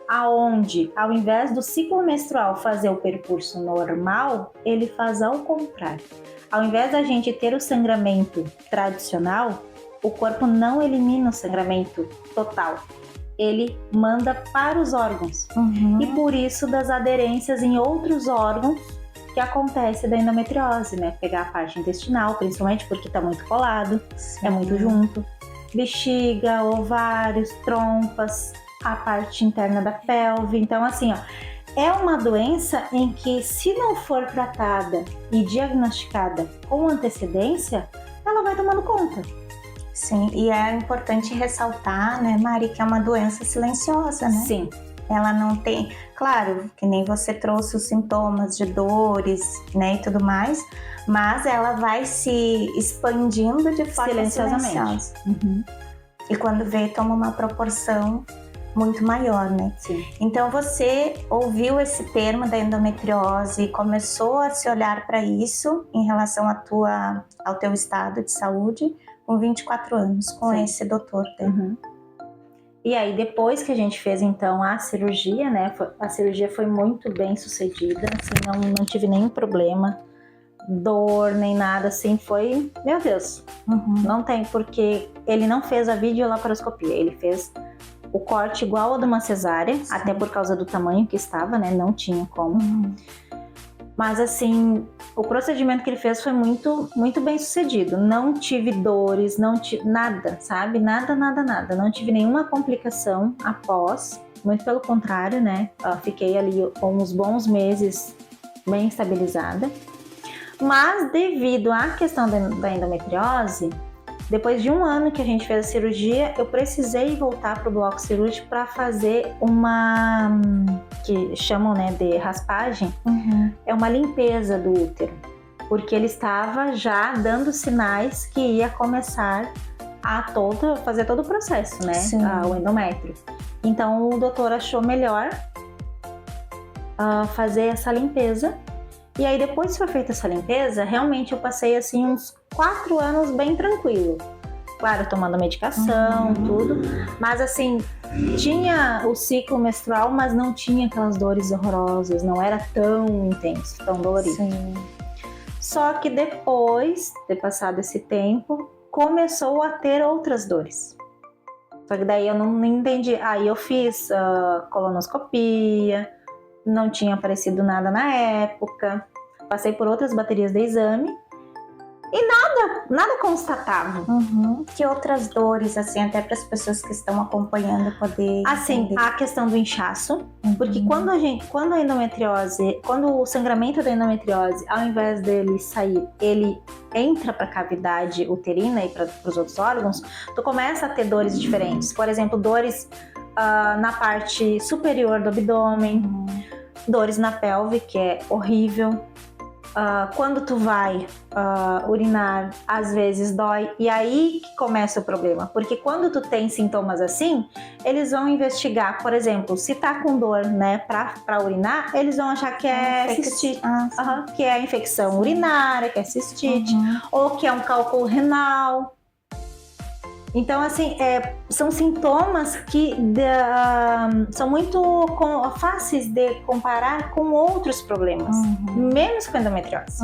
Aonde, ao invés do ciclo menstrual fazer o percurso normal, ele faz ao contrário. Ao invés da gente ter o sangramento tradicional, o corpo não elimina o sangramento total. Ele manda para os órgãos. E por isso das aderências em outros órgãos que acontece da endometriose, né? Pegar a parte intestinal, principalmente porque está muito colado, é muito junto. Bexiga, ovários, trompas, a parte interna da pelve. Então, assim, ó, é uma doença em que, se não for tratada e diagnosticada com antecedência, ela vai tomando conta. Sim, e é importante ressaltar, né, Mari, que é uma doença silenciosa, né? Sim. Ela não tem, claro, que nem você trouxe os sintomas de dores, né, e tudo mais, mas ela vai se expandindo de forma silenciosa. E quando vê, toma uma proporção muito maior, né? Sim. Então você ouviu esse termo da endometriose e começou a se olhar para isso em relação ao teu estado de saúde com 24 anos, com esse doutor. E aí, depois que a gente fez, então, a cirurgia, né? A cirurgia foi muito bem sucedida, assim, não tive nenhum problema, dor, nem nada, assim, foi... Meu Deus, não tem, porque ele não fez a videolaparoscopia, ele fez o corte igual ao de uma cesárea, até por causa do tamanho que estava, né? Não tinha como. Mas, assim, o procedimento que ele fez foi muito, muito bem sucedido. Não tive dores, não tive nada, sabe? Nada. Não tive nenhuma complicação após. Muito pelo contrário, né? Fiquei ali uns bons meses bem estabilizada. Mas, devido à questão da endometriose, depois de 1 ano que a gente fez a cirurgia, eu precisei voltar para o bloco cirúrgico para fazer que chamam, né, de raspagem, é uma limpeza do útero, porque ele estava já dando sinais que ia começar a fazer todo o processo, né, o endométrio. Então o doutor achou melhor fazer essa limpeza. E aí depois que foi feita essa limpeza, realmente eu passei assim uns 4 anos bem tranquilo. Claro, tomando medicação, tudo. Mas assim, tinha o ciclo menstrual, mas não tinha aquelas dores horrorosas. Não era tão intenso, tão dolorido. Sim. Só que depois de passado esse tempo, começou a ter outras dores. Só que daí eu não entendi. Aí eu fiz colonoscopia, não tinha aparecido nada na época. Passei por outras baterias de exame e nada constatava. Que outras dores, assim, até para as pessoas que estão acompanhando poder assim, entender? A questão do inchaço, porque quando a endometriose, quando o sangramento da endometriose, ao invés dele sair, ele entra para a cavidade uterina e para os outros órgãos, tu começa a ter dores diferentes. Por exemplo, dores na parte superior do abdômen, dores na pelve, que é horrível. Quando tu vai urinar, às vezes dói, e aí que começa o problema, porque quando tu tem sintomas assim, eles vão investigar, por exemplo, se tá com dor, né, pra urinar, eles vão achar que é cistite, que é infecção urinária, que é cistite, ou que é um cálculo renal. Então, assim, são sintomas que são muito fáceis de comparar com outros problemas, menos com endometriose.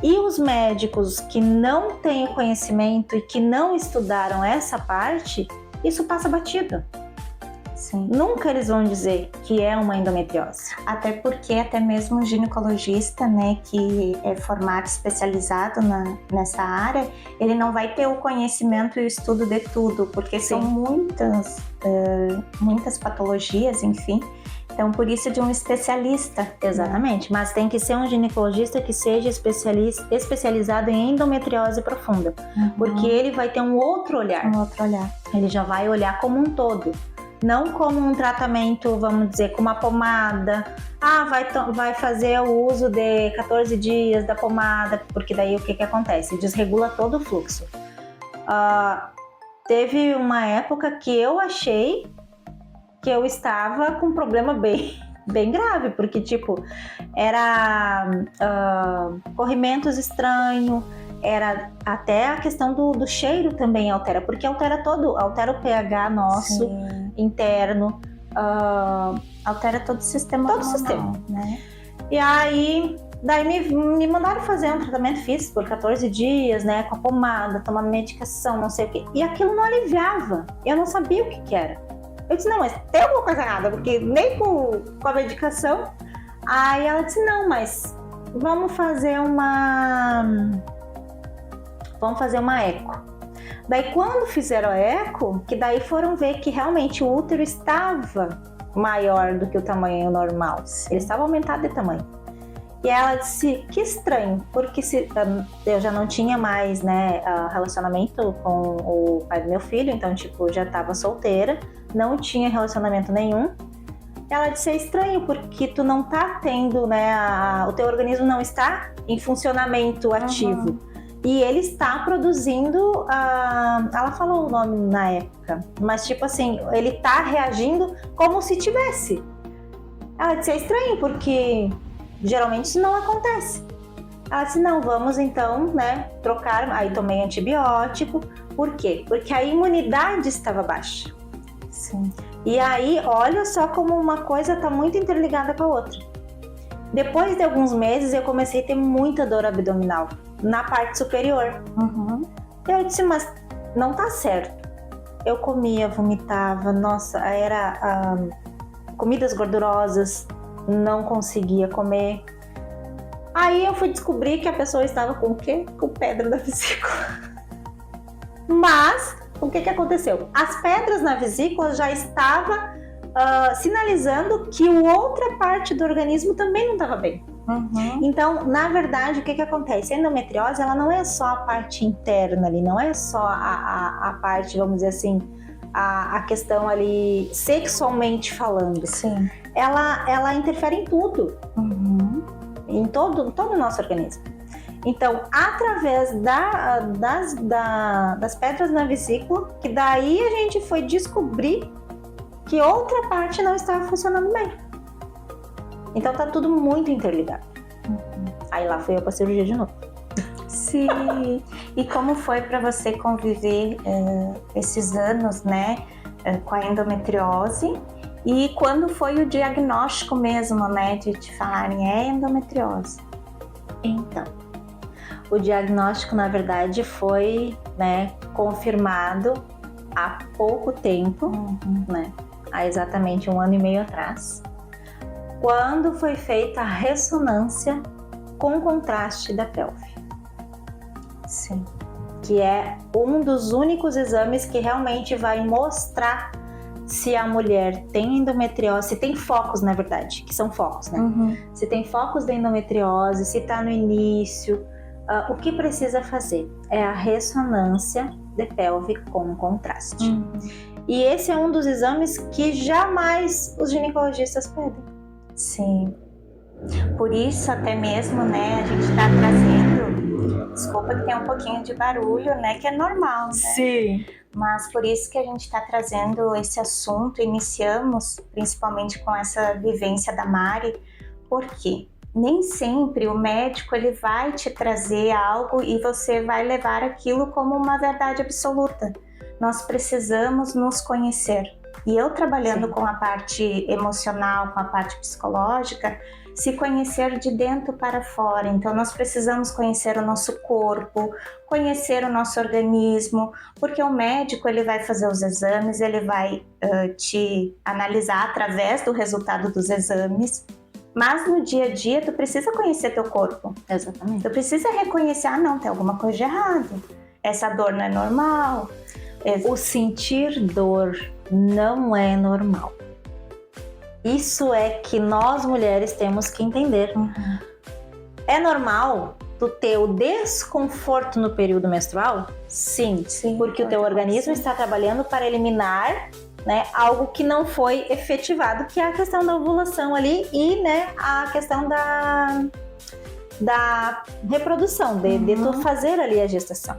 E os médicos que não têm o conhecimento e que não estudaram essa parte, isso passa batido. Sim. Nunca eles vão dizer que é uma endometriose. Até porque até mesmo o ginecologista, né, que é formado, especializado nessa área, ele não vai ter o conhecimento e o estudo de tudo, porque são muitas patologias, enfim. Então, por isso de um especialista. Exatamente, mas tem que ser um ginecologista que seja especializado em endometriose profunda, porque ele vai ter um outro olhar. Ele já vai olhar como um todo. Não como um tratamento, vamos dizer, com uma pomada. Vai fazer o uso de 14 dias da pomada, porque daí o que acontece? Desregula todo o fluxo. Teve uma época que eu achei que eu estava com um problema bem grave, porque tipo, era corrimentos estranhos, era até a questão do cheiro também altera, porque altera o pH nosso interno, altera todo o sistema hormonal, né? E aí, daí me mandaram fazer um tratamento, fiz por 14 dias, né, com a pomada, tomando medicação, não sei o que, e aquilo não aliviava, eu não sabia o que era. Eu disse, não, mas tem alguma coisa errada, porque nem com a medicação. Aí ela disse, não, mas vamos fazer uma eco. Daí quando fizeram a eco, que daí foram ver que realmente o útero estava maior do que o tamanho normal. Ele estava aumentado de tamanho. E ela disse, que estranho, porque eu já não tinha mais, né, relacionamento com o pai do meu filho, então tipo, já estava solteira, não tinha relacionamento nenhum. Ela disse, é estranho, porque tu não tá tendo, né, o teu organismo não está em funcionamento ativo. E ele está produzindo, ela falou o nome na época, mas tipo assim, ele tá reagindo como se tivesse. Ela disse, é estranho, porque geralmente isso não acontece. Ela disse, não, vamos então, né, trocar. Aí tomei antibiótico. Por quê? Porque a imunidade estava baixa. Sim. E aí, olha só como uma coisa está muito interligada com a outra. Depois de alguns meses, eu comecei a ter muita dor abdominal na parte superior. Eu disse, mas não tá certo. Eu comia, vomitava, nossa, era comidas gordurosas, não conseguia comer. Aí eu fui descobrir que a pessoa estava com o quê? Com pedra na vesícula. Mas o que aconteceu? As pedras na vesícula já estavam sinalizando que outra parte do organismo também não estava bem. Então, na verdade, o que acontece? A endometriose, ela não é só a parte interna ali, não é só a parte, vamos dizer assim, a questão ali sexualmente falando, Sim. ela interfere em tudo, Uhum. em todo o nosso organismo. Então, através das pedras na vesícula, que daí a gente foi descobrir que outra parte não estava funcionando bem. Então tá tudo muito interligado. Aí lá fui eu pra cirurgia de novo. Sim. E como foi para você conviver esses anos, né, com a endometriose? E quando foi o diagnóstico mesmo, né, de te falarem é endometriose? Então, o diagnóstico, na verdade, foi, né, confirmado há pouco tempo, né, há exatamente 1 ano e meio atrás, quando foi feita a ressonância com contraste da pelve. Sim. Que é um dos únicos exames que realmente vai mostrar se a mulher tem endometriose, se tem focos, na verdade, que são focos, né? Uhum. Se tem focos da endometriose, se tá no início, o que precisa fazer é a ressonância de pelve com contraste. E esse é um dos exames que jamais os ginecologistas pedem. Sim. Por isso, até mesmo, né, a gente está trazendo, desculpa que tem um pouquinho de barulho, né, que é normal, né? Sim. Mas por isso que a gente está trazendo esse assunto, iniciamos principalmente com essa vivência da Mari, porque nem sempre o médico ele vai te trazer algo e você vai levar aquilo como uma verdade absoluta. Nós precisamos nos conhecer. E eu trabalhando com a parte emocional, com a parte psicológica, se conhecer de dentro para fora. Então nós precisamos conhecer o nosso corpo, conhecer o nosso organismo, porque o médico ele vai fazer os exames, ele vai te analisar através do resultado dos exames, mas no dia a dia tu precisa conhecer teu corpo. Exatamente. Tu precisa reconhecer, não, tem alguma coisa de errado, essa dor não é normal. O sentir dor não é normal. Isso é que nós mulheres temos que entender. É normal tu ter o desconforto no período menstrual? Sim, porque o teu organismo está trabalhando para eliminar, né, algo que não foi efetivado, que é a questão da ovulação ali e, né, a questão da reprodução, de tu fazer ali a gestação.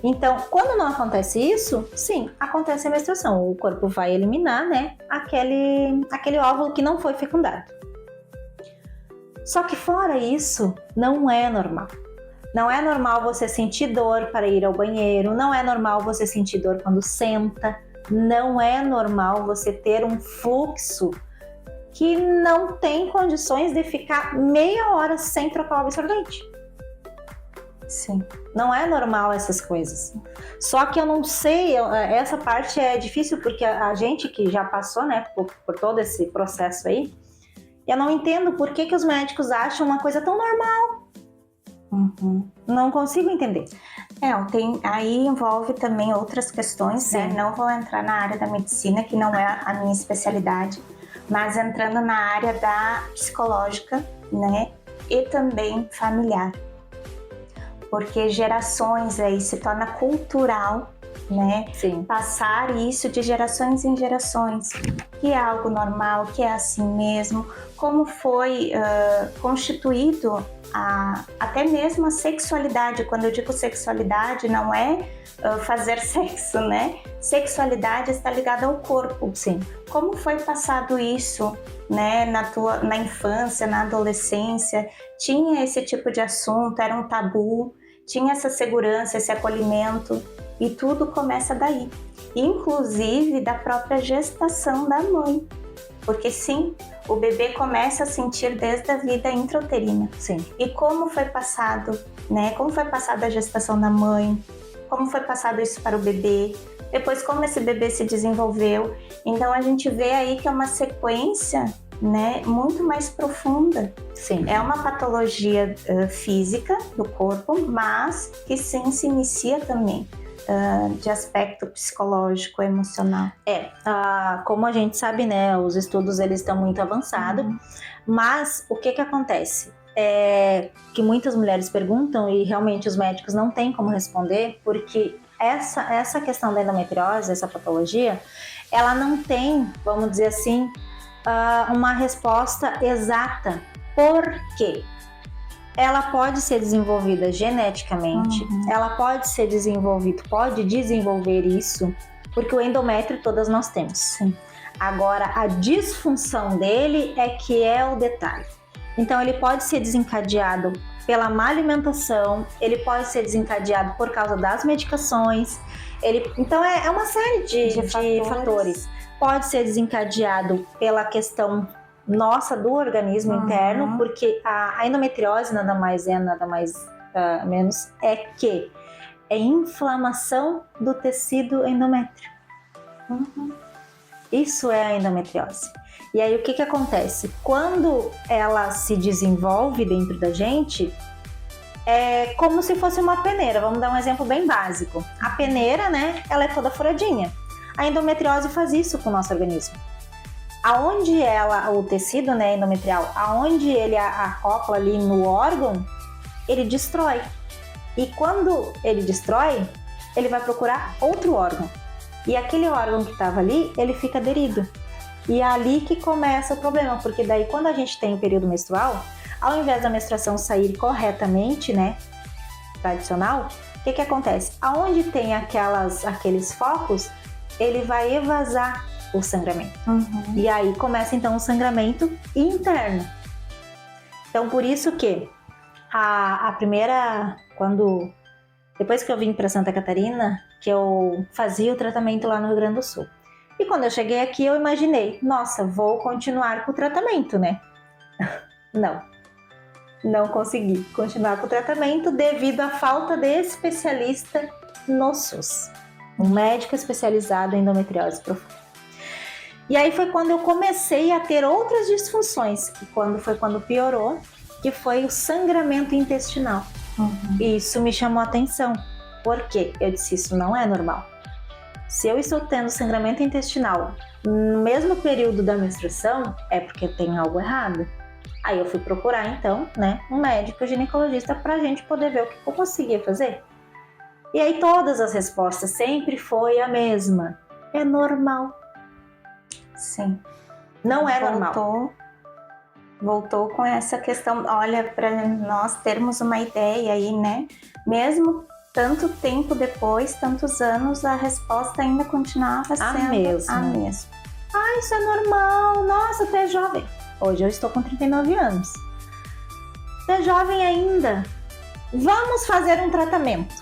Então, quando não acontece isso, sim, acontece a menstruação. O corpo vai eliminar, né, aquele óvulo que não foi fecundado. Só que fora isso, não é normal. Não é normal você sentir dor para ir ao banheiro, não é normal você sentir dor quando senta, não é normal você ter um fluxo que não tem condições de ficar meia hora sem trocar o absorvente. Sim. Não é normal essas coisas. Só que eu não sei, essa parte é difícil porque a gente que já passou, né, por todo esse processo aí, eu não entendo por que os médicos acham uma coisa tão normal. Não consigo entender. Aí envolve também outras questões, né? Não vou entrar na área da medicina, que não é a minha especialidade, mas entrando na área da psicológica, né? E também familiar. Porque gerações aí se torna cultural, né? Sim. Passar isso de gerações em gerações, que é algo normal, que é assim mesmo, como foi constituído até mesmo a sexualidade. Quando eu digo sexualidade, não é fazer sexo, né? Sexualidade está ligada ao corpo. Sim. Como foi passado isso, né, na infância, na adolescência? Tinha esse tipo de assunto, era um tabu, tinha essa segurança, esse acolhimento, e tudo começa daí. Inclusive da própria gestação da mãe. Porque sim, o bebê começa a sentir desde a vida intrauterina. Sim. E como foi passado, né? Como foi passada a gestação da mãe? Como foi passado isso para o bebê? Depois como esse bebê se desenvolveu? Então a gente vê aí que é uma sequência, né, muito mais profunda. Sim. É uma patologia física do corpo, mas que sim se inicia também de aspecto psicológico, emocional. Como a gente sabe, né, os estudos eles estão muito avançados, mas o que acontece? Que muitas mulheres perguntam e realmente os médicos não têm como responder, porque essa questão da endometriose, essa patologia, ela não tem, vamos dizer assim, uma resposta exata. Por quê? Ela pode ser desenvolvida geneticamente, ela pode desenvolver isso, porque o endométrio todas nós temos. Sim. Agora, a disfunção dele é que é o detalhe. Então, ele pode ser desencadeado pela má alimentação, ele pode ser desencadeado por causa das medicações, então é uma série de fatores. Pode ser desencadeado pela questão nossa do organismo interno, porque a endometriose nada mais menos é que é inflamação do tecido endométrio. Isso é a endometriose. E aí o que acontece? Quando ela se desenvolve dentro da gente, é como se fosse uma peneira. Vamos dar um exemplo bem básico. A peneira, né, ela é toda furadinha. A endometriose faz isso com o nosso organismo. Aonde o tecido, né, endometrial, aonde ele acopla ali no órgão, ele destrói. E quando ele destrói, ele vai procurar outro órgão. E aquele órgão que estava ali, ele fica aderido. E é ali que começa o problema, porque daí quando a gente tem o período menstrual, ao invés da menstruação sair corretamente, né, tradicional, o que acontece? Aonde tem aqueles focos, ele vai evasar o sangramento. E aí começa então o sangramento interno. Então por isso que a primeira, depois que eu vim para Santa Catarina, que eu fazia o tratamento lá no Rio Grande do Sul. E quando eu cheguei aqui, eu imaginei, nossa, vou continuar com o tratamento, né? Não consegui continuar com o tratamento devido à falta de especialista no SUS. Um médico especializado em endometriose profunda. E aí foi quando eu comecei a ter outras disfunções, que foi quando piorou, que foi o sangramento intestinal. E isso me chamou a atenção, porque eu disse, isso não é normal. Se eu estou tendo sangramento intestinal no mesmo período da menstruação, é porque tem algo errado. Aí eu fui procurar então, né, um médico ginecologista pra gente poder ver o que eu conseguia fazer. E aí todas as respostas sempre foi a mesma. É normal. Sim. Não é normal. Voltou com essa questão, olha, para nós termos uma ideia aí, né? Mesmo tanto tempo depois, tantos anos, a resposta ainda continuava sendo a mesma. Ah, isso é normal, nossa, tu é jovem. Hoje eu estou com 39 anos. Tu é jovem ainda. Vamos fazer um tratamento.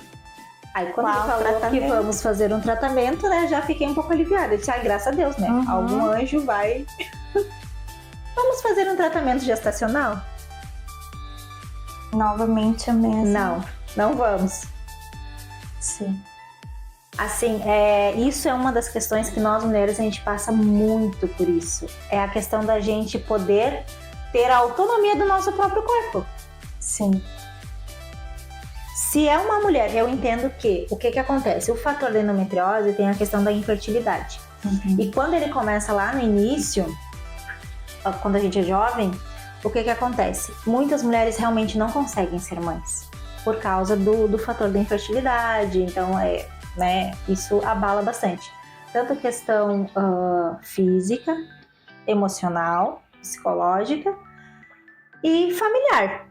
Aí quando ele falou que vamos fazer um tratamento, né, já fiquei um pouco aliviada. Eu disse, graças a Deus, né? Algum anjo vai... Vamos fazer um tratamento gestacional? Novamente a mesma. Não vamos. Sim. Assim, isso é uma das questões que nós mulheres, a gente passa muito por isso. É a questão da gente poder ter a autonomia do nosso próprio corpo. Sim. Se é uma mulher, eu entendo que o que acontece? O fator da endometriose tem a questão da infertilidade. E quando ele começa lá no início, quando a gente é jovem, o que acontece? Muitas mulheres realmente não conseguem ser mães por causa do fator da infertilidade. Então, né, isso abala bastante. Tanto questão física, emocional, psicológica e familiar.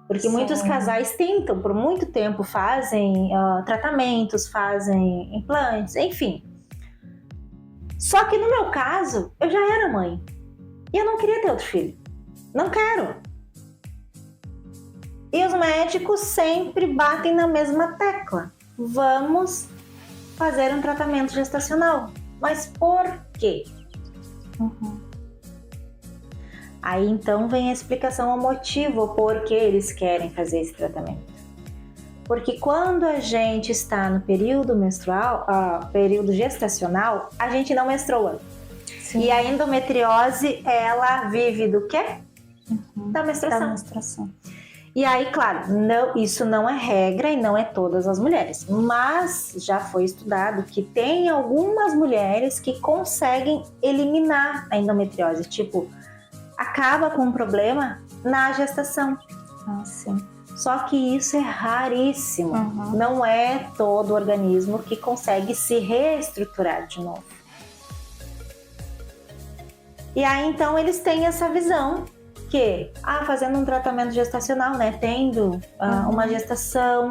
Porque muitos casais tentam, por muito tempo, fazem tratamentos, fazem implantes, enfim. Só que no meu caso, eu já era mãe. E eu não queria ter outro filho. Não quero. E os médicos sempre batem na mesma tecla. Vamos fazer um tratamento gestacional. Mas por quê? Aí então vem a explicação, o motivo por que eles querem fazer esse tratamento. Porque quando a gente está no período menstrual, período gestacional, a gente não menstrua. Sim. E a endometriose, ela vive do quê? Da menstruação. E aí, claro, isso não é regra e não é todas as mulheres. Mas já foi estudado que tem algumas mulheres que conseguem eliminar a endometriose. Tipo, acaba com o problema na gestação. Sim. Só que isso é raríssimo. Não é todo organismo que consegue se reestruturar de novo. E aí, então, eles têm essa visão que, fazendo um tratamento gestacional, né, tendo uma gestação,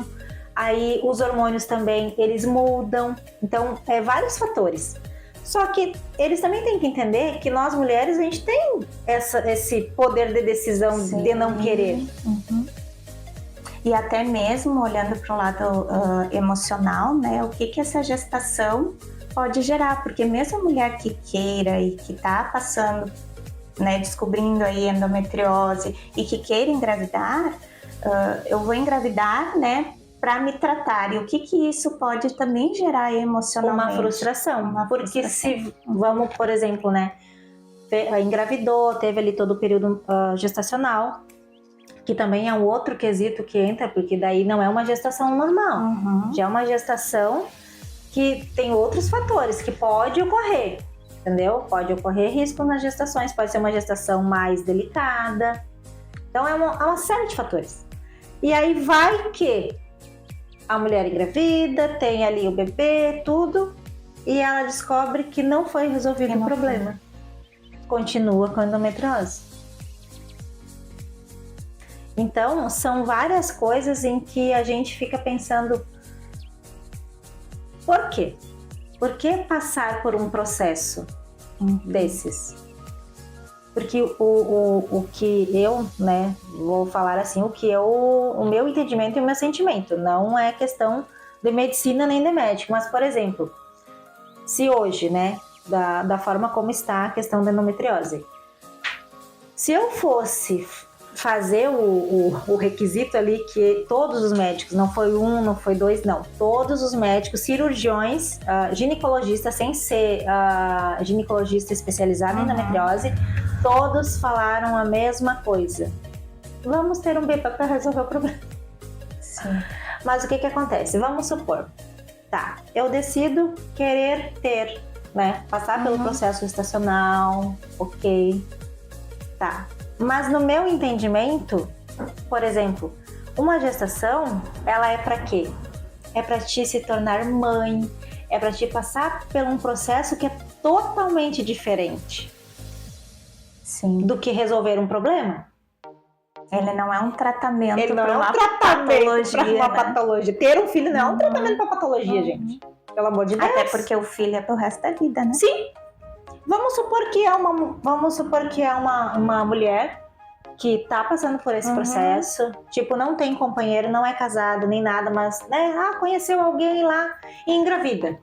aí os hormônios também, eles mudam. Então, vários fatores. Só que eles também têm que entender que nós mulheres, a gente tem esse poder de decisão de não querer. E até mesmo olhando para o lado emocional, né, o que essa gestação pode gerar, porque mesmo a mulher que queira e que está passando, né, descobrindo aí endometriose e que queira engravidar, eu vou engravidar, né, para me tratar. E o que isso pode também gerar emocionalmente? Uma frustração. Porque se vamos, por exemplo, né, engravidou, teve ali todo o período gestacional, que também é um outro quesito que entra, porque daí não é uma gestação normal, já é uma gestação que tem outros fatores que pode ocorrer, entendeu? Pode ocorrer risco nas gestações, pode ser uma gestação mais delicada, então é uma série de fatores. E aí vai que a mulher engravida, tem ali o bebê, tudo, e ela descobre que não foi resolvido o problema. Continua com endometriose. Então, são várias coisas em que a gente fica pensando, por quê? Por que passar por um processo desses? Porque o que eu, né, vou falar assim, o meu entendimento e o meu sentimento, não é questão de medicina nem de médico, mas, por exemplo, se hoje, né, da forma como está a questão da endometriose, se eu fosse fazer o requisito ali que todos os médicos, não foi um, não foi dois, não, todos os médicos, cirurgiões, ginecologistas, sem ser ginecologista especializado em endometriose, todos falaram a mesma coisa. Vamos ter um bebê para resolver o problema. Sim. Mas o que acontece? Vamos supor, tá, eu decido querer ter, né, passar pelo processo gestacional, ok, tá. Mas no meu entendimento, por exemplo, uma gestação, ela é para quê? É para ti se tornar mãe, é para ti passar por um processo que é totalmente diferente do que resolver um problema. Ele não é um tratamento para uma patologia. Ter um filho não é um tratamento para patologia, gente. Pelo amor de Deus. Até porque o filho é pro resto da vida, né? Sim. Vamos supor que é uma mulher que tá passando por esse processo, tipo, não tem companheiro, não é casado nem nada, mas, né, conheceu alguém lá e engravida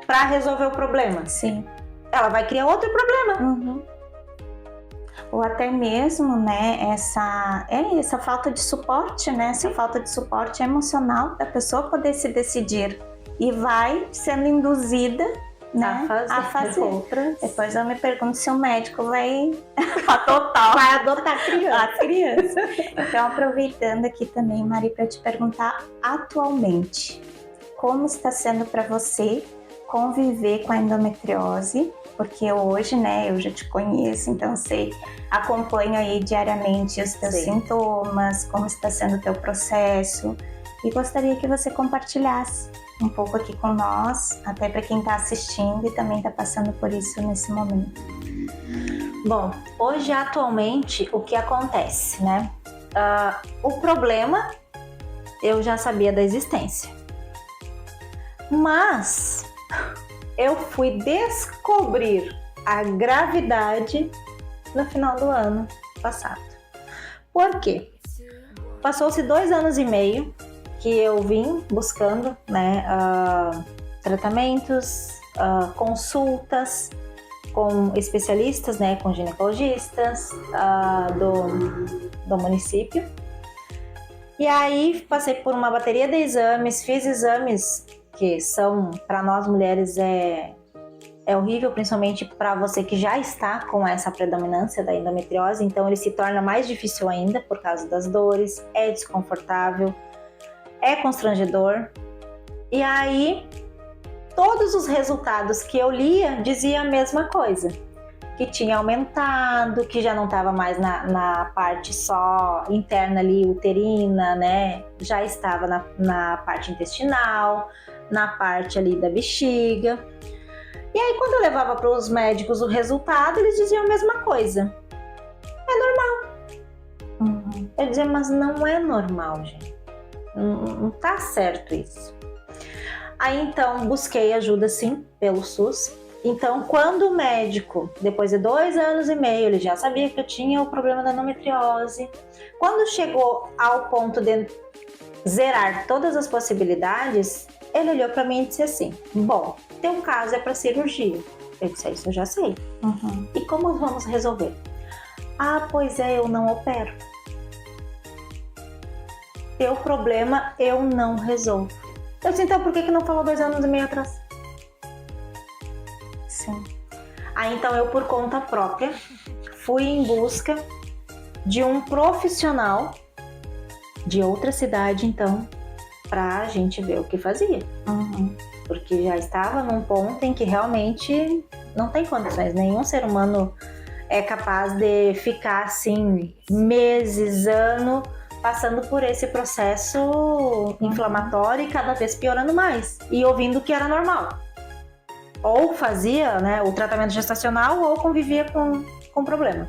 pra resolver o problema. Sim. Ela vai criar outro problema. Ou até mesmo, né, essa falta de suporte, né, essa falta de suporte emocional da pessoa poder se decidir e vai sendo induzida, né, a fazer outras. Depois eu me pergunto se o médico vai adotar a criança. Então, aproveitando aqui também, Mari, para te perguntar atualmente, como está sendo para você conviver com a endometriose? Porque hoje, né, eu já te conheço, então sei, acompanho aí diariamente os teus sintomas, como está sendo o teu processo, e gostaria que você compartilhasse um pouco aqui com nós, até para quem está assistindo e também está passando por isso nesse momento. Bom, hoje atualmente o que acontece, né? O problema eu já sabia da existência, mas eu fui descobrir a gravidade no final do ano passado. Por quê? Passou-se 2 anos e meio que eu vim buscando, né, tratamentos, consultas com especialistas, né, com ginecologistas do município. E aí passei por uma bateria de exames, fiz exames que são, para nós mulheres, é horrível, principalmente para você que já está com essa predominância da endometriose, então ele se torna mais difícil ainda por causa das dores, é desconfortável, é constrangedor. E aí, todos os resultados que eu lia diziam a mesma coisa, que tinha aumentado, que já não estava mais na parte só interna ali, uterina, né? Já estava na parte intestinal, na parte ali da bexiga. E aí, quando eu levava para os médicos o resultado, eles diziam a mesma coisa. É normal. Eu dizia, mas não é normal, gente. Não tá certo isso. Aí, então, busquei ajuda, sim, pelo SUS. Então, quando o médico, depois de 2 anos e meio, ele já sabia que eu tinha o problema da endometriose. Quando chegou ao ponto de zerar todas as possibilidades, ele olhou para mim e disse assim, bom, teu caso é para cirurgia. Eu disse, isso eu já sei. E como vamos resolver? Ah, pois é, eu não opero. Teu problema eu não resolvo. Eu disse, então por que não falou 2 anos e meio atrás? Sim. Aí então eu, por conta própria, fui em busca de um profissional de outra cidade, então, pra gente ver o que fazia. Porque já estava num ponto em que realmente não tem condições. Nenhum ser humano é capaz de ficar assim, meses, ano, passando por esse processo inflamatório e cada vez piorando mais. E ouvindo que era normal. Ou fazia, né, o tratamento gestacional ou convivia com problema.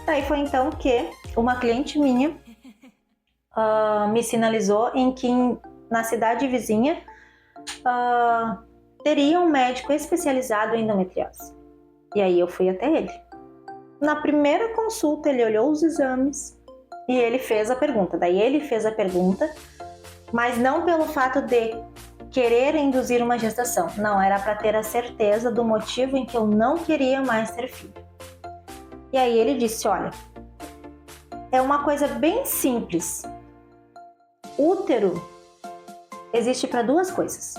Daí foi então que uma cliente minha me sinalizou em que na cidade vizinha teria um médico especializado em endometriose. E aí eu fui até ele. Na primeira consulta ele olhou os exames e ele fez a pergunta. Daí ele fez a pergunta, mas não pelo fato de querer induzir uma gestação. Não, era para ter a certeza do motivo em que eu não queria mais ter filho. E aí ele disse, olha, é uma coisa bem simples. Útero existe para 2 coisas.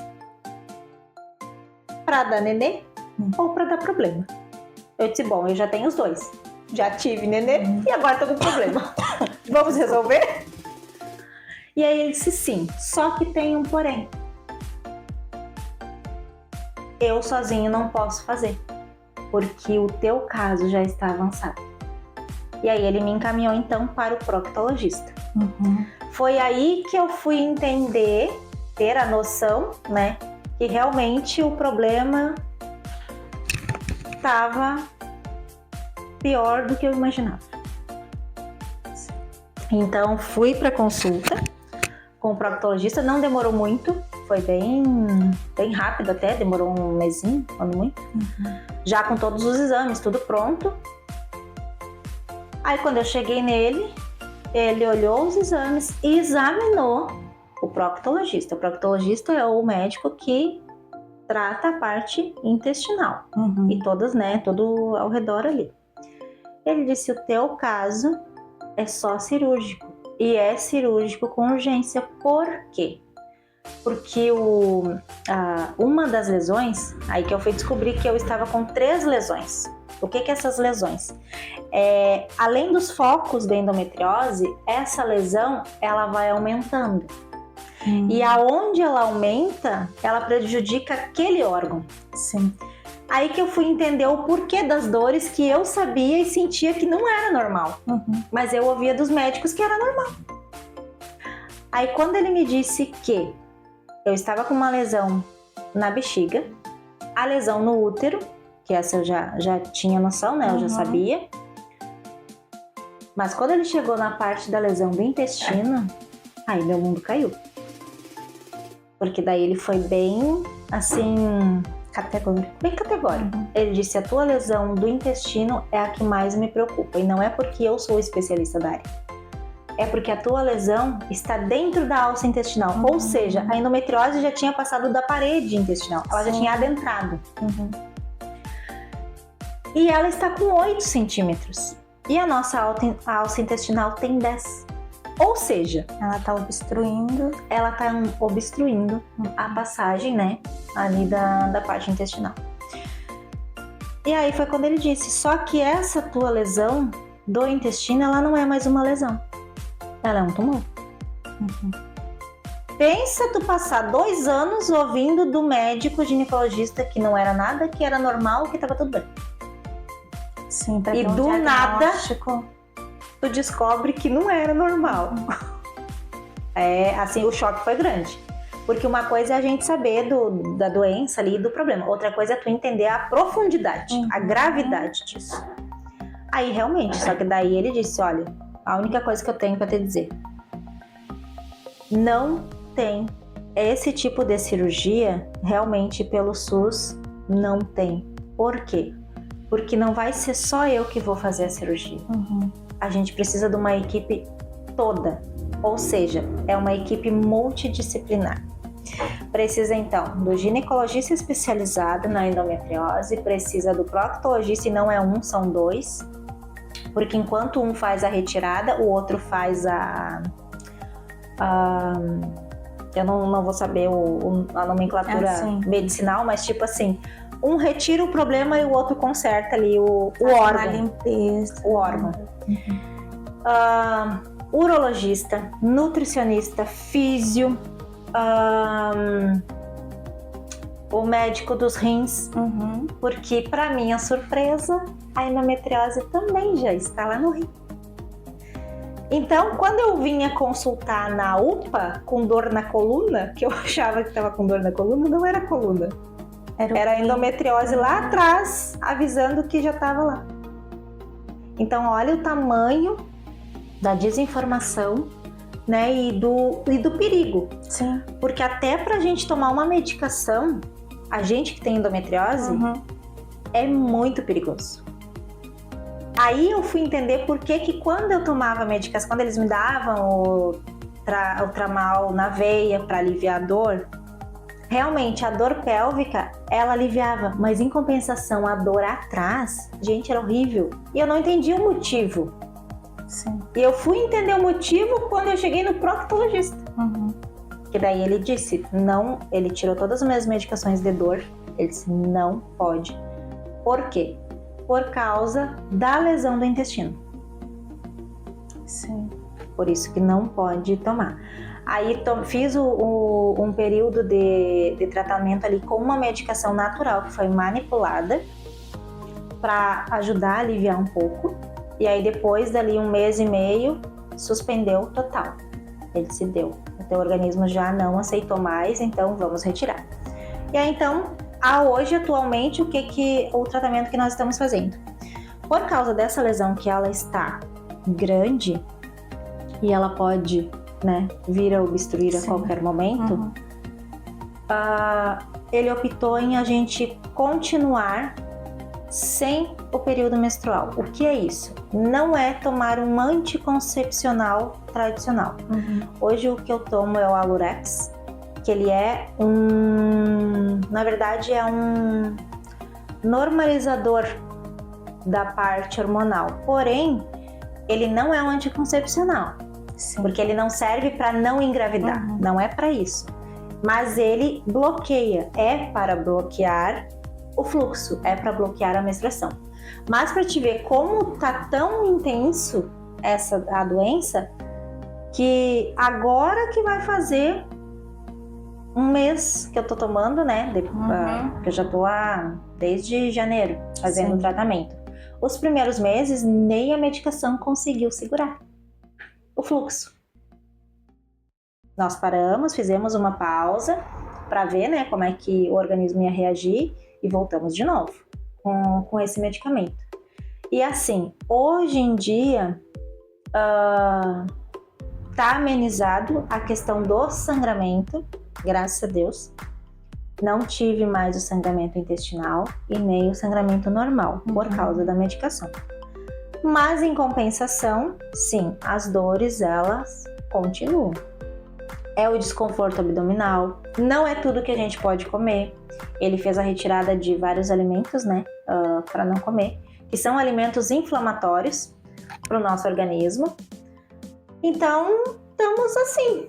Para dar nenê ou para dar problema. Eu disse, bom, eu já tenho os 2. Já tive nenê e agora tô com problema. Vamos resolver? E aí ele disse sim, só que tem um porém. Eu sozinho não posso fazer, porque o teu caso já está avançado. E aí ele me encaminhou então para o proctologista. Foi aí que eu fui entender, ter a noção, né, que realmente o problema estava pior do que eu imaginava. Então fui para consulta com o proctologista, não demorou muito, foi bem rápido até, demorou um mesinho, quando muito. Já com todos os exames, tudo pronto. Aí quando eu cheguei nele, ele olhou os exames e examinou o proctologista. O proctologista é o médico que trata a parte intestinal e todas, né, todo ao redor ali. Ele disse, o teu caso é só cirúrgico e é cirúrgico com urgência. Por quê? Porque uma das lesões, aí que eu fui descobrir que eu estava com 3 lesões. O que essas lesões? Além dos focos da endometriose, essa lesão ela vai aumentando. E aonde ela aumenta, ela prejudica aquele órgão. Sim. Aí que eu fui entender o porquê das dores que eu sabia e sentia que não era normal. Mas eu ouvia dos médicos que era normal. Aí quando ele me disse que eu estava com uma lesão na bexiga, a lesão no útero, que essa eu já tinha noção, né? Eu já sabia. Mas quando ele chegou na parte da lesão do intestino, aí meu mundo caiu. Porque daí ele foi bem, assim, categórico. Bem categórico. Ele disse, a tua lesão do intestino é a que mais me preocupa. E não é porque eu sou especialista da área. É porque a tua lesão está dentro da alça intestinal. Ou seja, a endometriose já tinha passado da parede intestinal. Ela já tinha adentrado. E ela está com 8 centímetros. E a nossa alça intestinal tem 10. Ou seja, ela está obstruindo. Ela está obstruindo a passagem, né, ali da parte intestinal. E aí foi quando ele disse, só que essa tua lesão do intestino, ela não é mais uma lesão. Ela é um tumor. Pensa tu passar 2 anos ouvindo do médico ginecologista que não era nada, que era normal, que estava tudo bem. Sim, pra E ter um do nada diagnóstico. tu descobre que não era normal. Assim, o choque foi grande. Porque uma coisa é a gente saber da doença ali, do problema. Outra coisa é tu entender a profundidade, a gravidade disso. Aí, realmente, só que daí ele disse, olha, a única coisa que eu tenho pra te dizer, não tem esse tipo de cirurgia, realmente pelo SUS, não tem. Por quê? Porque não vai ser só eu que vou fazer a cirurgia. A gente precisa de uma equipe toda, ou seja, é uma equipe multidisciplinar. Precisa então do ginecologista especializado na endometriose, precisa do proctologista, e não é um, são dois, porque enquanto um faz a retirada, o outro faz eu não vou saber a nomenclatura medicinal, mas tipo assim, um retira o problema e o outro conserta ali o órgão. A limpeza. O órgão. Urologista, nutricionista, físio, o médico dos rins, porque para minha surpresa, a endometriose também já está lá no rim. Então, quando eu vinha consultar na UPA com dor na coluna, que eu achava que estava com dor na coluna, não era coluna. Era a endometriose lá atrás, avisando que já estava lá. Então, olha o tamanho da desinformação, né, e do perigo. Sim. Porque até pra gente tomar uma medicação, a gente que tem endometriose, é muito perigoso. Aí eu fui entender por que quando eu tomava medicação, quando eles me davam o tramal na veia para aliviar a dor, realmente a dor pélvica, ela aliviava, mas em compensação a dor atrás, gente, era horrível. E eu não entendi o motivo. Sim. E eu fui entender o motivo quando eu cheguei no proctologista. Que daí ele disse, não, ele tirou todas as minhas medicações de dor, ele disse, não pode. Por quê? Por causa da lesão do intestino. Sim. Por isso que não pode tomar. Aí fiz um período de tratamento ali com uma medicação natural que foi manipulada para ajudar a aliviar um pouco. E aí depois dali 1 mês e meio, suspendeu total. Ele se deu. O teu organismo já não aceitou mais, então vamos retirar. E aí então, hoje atualmente, o tratamento que nós estamos fazendo? Por causa dessa lesão que ela está grande e ela pode, né, vir a obstruir a qualquer momento, ele optou em a gente continuar sem o período menstrual. O que é isso? Não é tomar um anticoncepcional tradicional. Hoje o que eu tomo é o Alurex, que ele é na verdade é um normalizador da parte hormonal. Porém, ele não é um anticoncepcional. Sim. Porque ele não serve para não engravidar, não é para isso. Mas ele bloqueia, é para bloquear o fluxo, é para bloquear a menstruação. Mas para te ver como tá tão intenso a doença, que agora que vai fazer 1 mês que eu tô tomando, né? Que eu já tô desde janeiro fazendo o tratamento. Os primeiros meses, nem a medicação conseguiu segurar o fluxo. Nós paramos, fizemos uma pausa para ver, né, como é que o organismo ia reagir e voltamos de novo com esse medicamento. E assim, hoje em dia tá amenizado a questão do sangramento, graças a Deus. Não tive mais o sangramento intestinal e nem o sangramento normal por causa da medicação. Mas em compensação, sim, as dores elas continuam. É o desconforto abdominal, não é tudo que a gente pode comer. Ele fez a retirada de vários alimentos, né, para não comer, que são alimentos inflamatórios para o nosso organismo. Então, estamos assim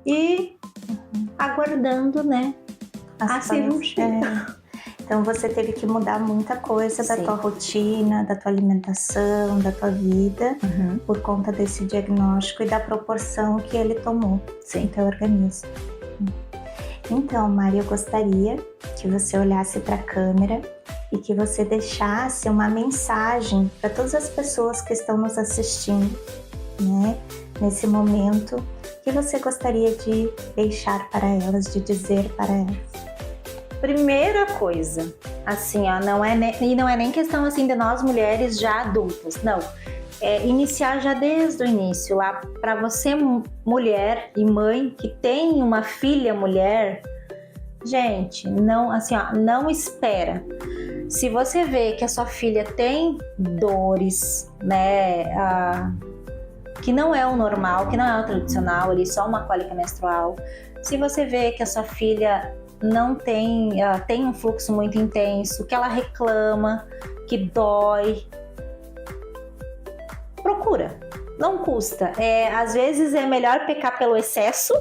e aguardando, né, a cirurgia. Então você teve que mudar muita coisa da tua rotina, da tua alimentação, da tua vida, por conta desse diagnóstico e da proporção que ele tomou no teu organismo. Então, Mari, eu gostaria que você olhasse para a câmera e que você deixasse uma mensagem para todas as pessoas que estão nos assistindo, né, nesse momento, que você gostaria de deixar para elas, de dizer para elas? Primeira coisa, assim, ó, não é nem questão assim de nós mulheres já adultas, não. É iniciar já desde o início, lá para você mulher e mãe que tem uma filha mulher, gente, não, assim, ó, não espera. Se você vê que a sua filha tem dores, né, que não é o normal, que não é o tradicional, ali só uma cólica menstrual. Se você vê que a sua filha não tem um fluxo muito intenso, que ela reclama, que dói, procura. Não custa. Às vezes é melhor pecar pelo excesso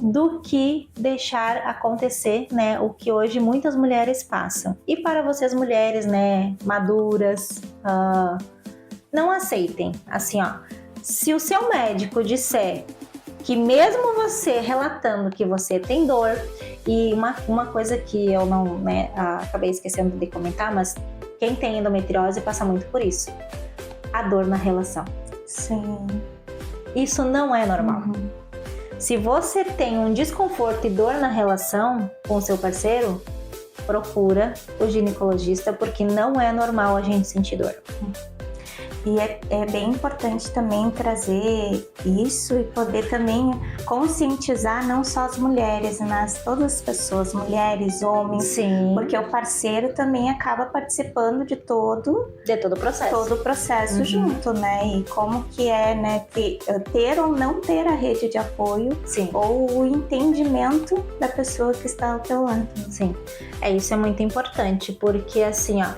do que deixar acontecer, né, o que hoje muitas mulheres passam. E para vocês mulheres, né, maduras, não aceitem. Assim, ó, se o seu médico disser que mesmo você relatando que você tem dor, e uma coisa que eu não, né, acabei esquecendo de comentar, mas quem tem endometriose passa muito por isso. A dor na relação. Sim. Isso não é normal. Se você tem um desconforto e dor na relação com o seu parceiro, procura o ginecologista, porque não é normal a gente sentir dor. E é bem importante também trazer isso e poder também conscientizar não só as mulheres, mas todas as pessoas, mulheres, homens. Sim. Porque o parceiro também acaba participando de todo o processo junto, né? E como que é, né, ter ou não ter a rede de apoio. Sim. Ou o entendimento da pessoa que está ao teu lado. Sim. Isso é muito importante, porque assim, ó,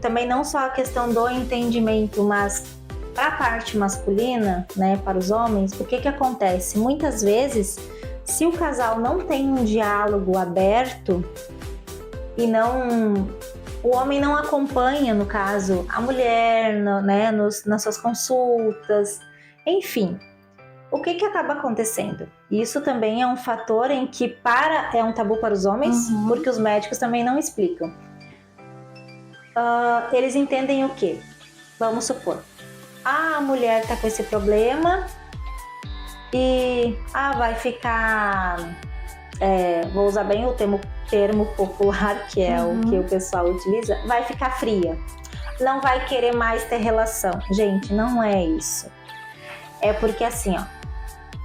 também não só a questão do entendimento, mas para a parte masculina, né, para os homens, o que acontece? Muitas vezes, se o casal não tem um diálogo aberto e o homem não acompanha, no caso, a mulher, né, nas suas consultas, enfim, o que acaba acontecendo? Isso também é um fator em que é um tabu para os homens, porque os médicos também não explicam. Eles entendem o quê? Vamos supor, a mulher tá com esse problema e vai ficar, vou usar bem o termo popular, que é o que o pessoal utiliza, vai ficar fria, não vai querer mais ter relação. Gente, não é isso. É porque assim, ó,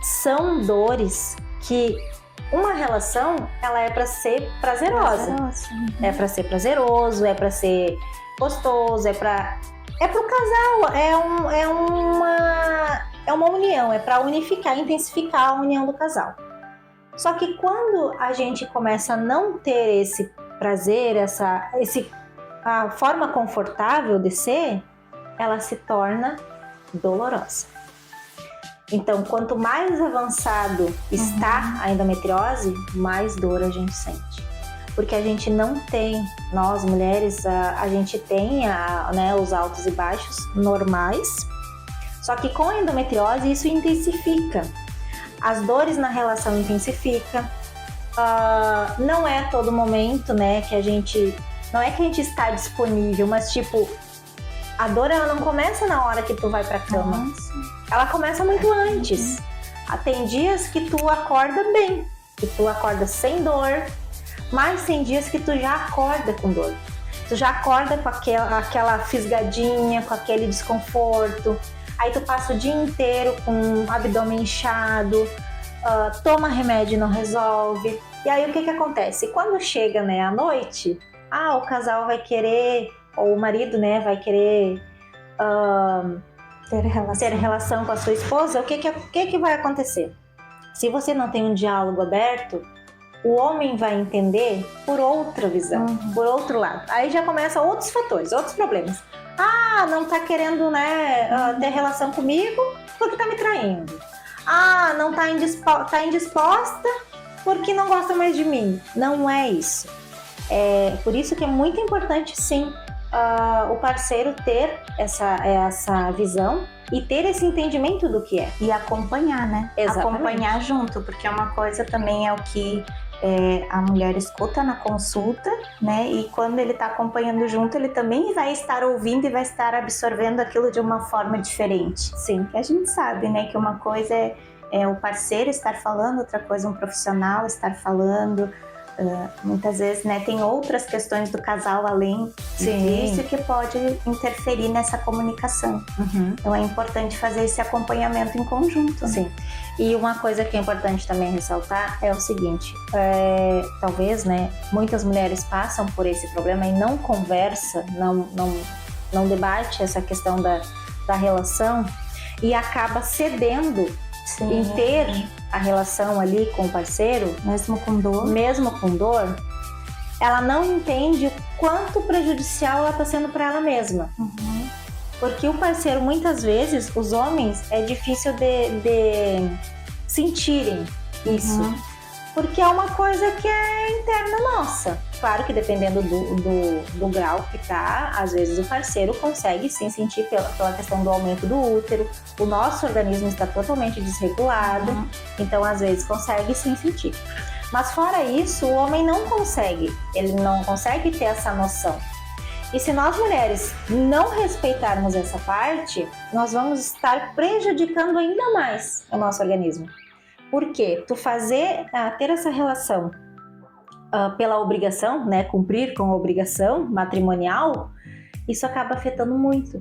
são dores que uma relação, ela é para ser prazerosa. É para ser prazeroso, é para ser gostoso, é pro casal, é uma união, é para unificar, intensificar a união do casal. Só que quando a gente começa a não ter esse prazer, a forma confortável de ser, ela se torna dolorosa. Então, quanto mais avançado está a endometriose, mais dor a gente sente. Porque a gente não tem, nós mulheres, a gente tem né, os altos e baixos normais, só que com a endometriose isso intensifica. As dores na relação intensificam. Não é todo momento, né, que a gente... Não é que a gente está disponível, mas tipo, a dor ela não começa na hora que tu vai pra cama. Ela começa muito antes. Tem dias que tu acorda bem, que tu acorda sem dor, mas tem dias que tu já acorda com dor. Tu já acorda com aquela fisgadinha, com aquele desconforto. Aí tu passa o dia inteiro com o abdômen inchado, toma remédio e não resolve. E aí o que acontece? Quando chega, né, à noite, o casal vai querer, ou o marido, né, vai querer... ter relação com a sua esposa. O que vai acontecer? Se você não tem um diálogo aberto, o homem vai entender por outra visão, por outro lado. Aí já começam outros fatores, outros problemas. Não tá querendo, né, ter relação comigo porque tá me traindo. Não tá indisposta porque não gosta mais de mim. Não é isso. Por isso que é muito importante, sim, o parceiro ter essa visão e ter esse entendimento do que é. E acompanhar, né? Exatamente. Acompanhar junto, porque uma coisa também é o que a mulher escuta na consulta, né? E quando ele está acompanhando junto, ele também vai estar ouvindo e vai estar absorvendo aquilo de uma forma diferente. Sim. Que a gente sabe, né? Que uma coisa é o parceiro estar falando, outra coisa um profissional estar falando. Muitas vezes, né, tem outras questões do casal além disso que pode interferir nessa comunicação. Então é importante fazer esse acompanhamento em conjunto. Sim. E uma coisa que é importante também ressaltar é o seguinte, talvez, né, muitas mulheres passam por esse problema e não conversa, não debate essa questão da relação e acaba cedendo em ter a relação ali com o parceiro, mesmo com dor, ela não entende o quanto prejudicial ela está sendo para ela mesma. Porque o parceiro, muitas vezes, os homens, é difícil de sentirem isso. Porque é uma coisa que é interna nossa. Claro que dependendo do grau que tá, às vezes o parceiro consegue sim sentir pela questão do aumento do útero. O nosso organismo está totalmente desregulado, então às vezes consegue sim sentir. Mas fora isso, o homem não consegue. Ele não consegue ter essa noção. E se nós mulheres não respeitarmos essa parte, nós vamos estar prejudicando ainda mais o nosso organismo. Por quê? Tu ter essa relação pela obrigação, né, cumprir com a obrigação matrimonial, isso acaba afetando muito.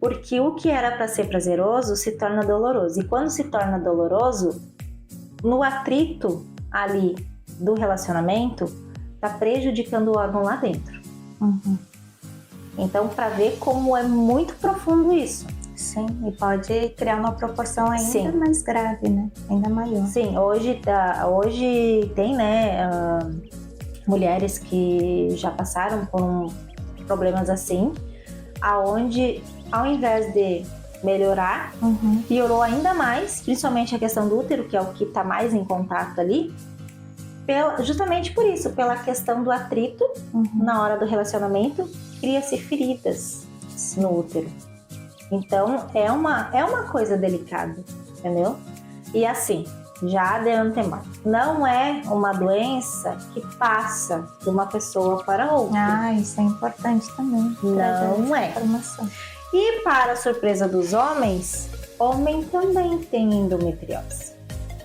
Porque o que era para ser prazeroso se torna doloroso. E quando se torna doloroso, no atrito ali do relacionamento, tá prejudicando o órgão lá dentro. Então, para ver como é muito profundo isso. Sim, e pode criar uma proporção ainda mais grave, né? Ainda maior. Sim, hoje tem, né, mulheres que já passaram por problemas assim, aonde ao invés de melhorar, piorou ainda mais, principalmente a questão do útero, que é o que está mais em contato ali, justamente por isso, pela questão do atrito na hora do relacionamento, cria-se feridas no útero. Então, é uma coisa delicada, entendeu? E assim, já de antemão, não é uma doença que passa de uma pessoa para outra. Isso é importante também. Não é. Informação. E para a surpresa dos homens, homem também tem endometriose.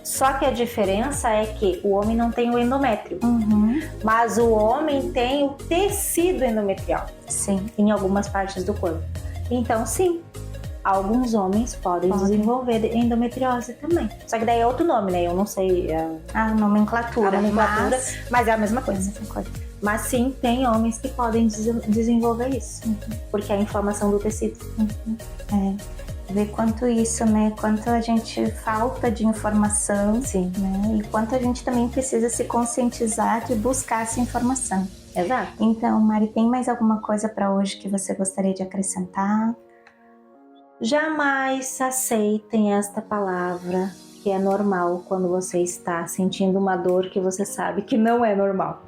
Só que a diferença é que o homem não tem o endométrio, mas o homem tem o tecido endometrial, em algumas partes do corpo. Então, sim, alguns homens podem desenvolver endometriose também. Só que daí é outro nome, né? Eu não sei a nomenclatura, mas é a mesma coisa. Mas sim, tem homens que podem desenvolver isso, porque é a inflamação do tecido. Ver quanto isso, né? Quanto a gente falta de informação, né? E quanto a gente também precisa se conscientizar de buscar essa informação. Exato. Então, Mari, tem mais alguma coisa para hoje que você gostaria de acrescentar? Jamais aceitem esta palavra que é normal quando você está sentindo uma dor que você sabe que não é normal.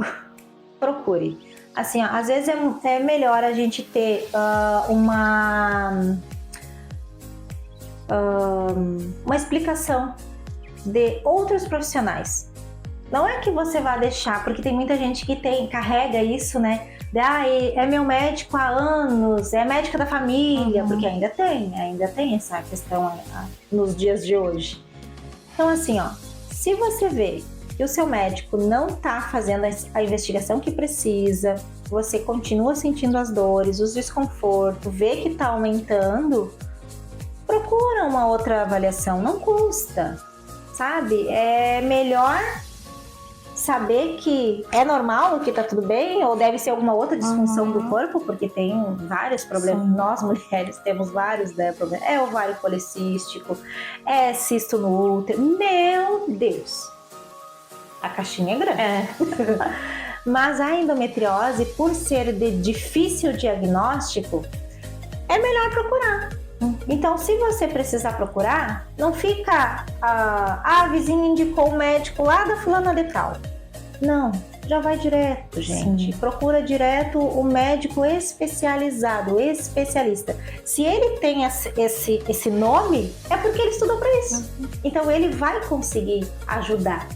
Procure. Assim, às vezes é melhor a gente ter uma explicação de outros profissionais. Não é que você vá deixar, porque tem muita gente que carrega isso, né? É meu médico há anos, é médica da família, porque ainda tem essa questão nos dias de hoje. Então assim, se você vê que o seu médico não está fazendo a investigação que precisa, você continua sentindo as dores, os desconfortos, vê que está aumentando, procura uma outra avaliação, não custa, sabe? É melhor saber que é normal, que tá tudo bem, ou deve ser alguma outra disfunção do corpo, porque tem vários problemas. Nós mulheres temos vários, né, problemas. É ovário policístico, é cisto no útero. Meu Deus! A caixinha é grande. Mas a endometriose, por ser de difícil diagnóstico, é melhor procurar. Então, se você precisar procurar, não fica a vizinha indicou o médico lá da fulana de tal. Não, já vai direto, gente. Procura direto o médico especializado, especialista. Se ele tem esse nome, é porque ele estudou para isso. Então, ele vai conseguir ajudar.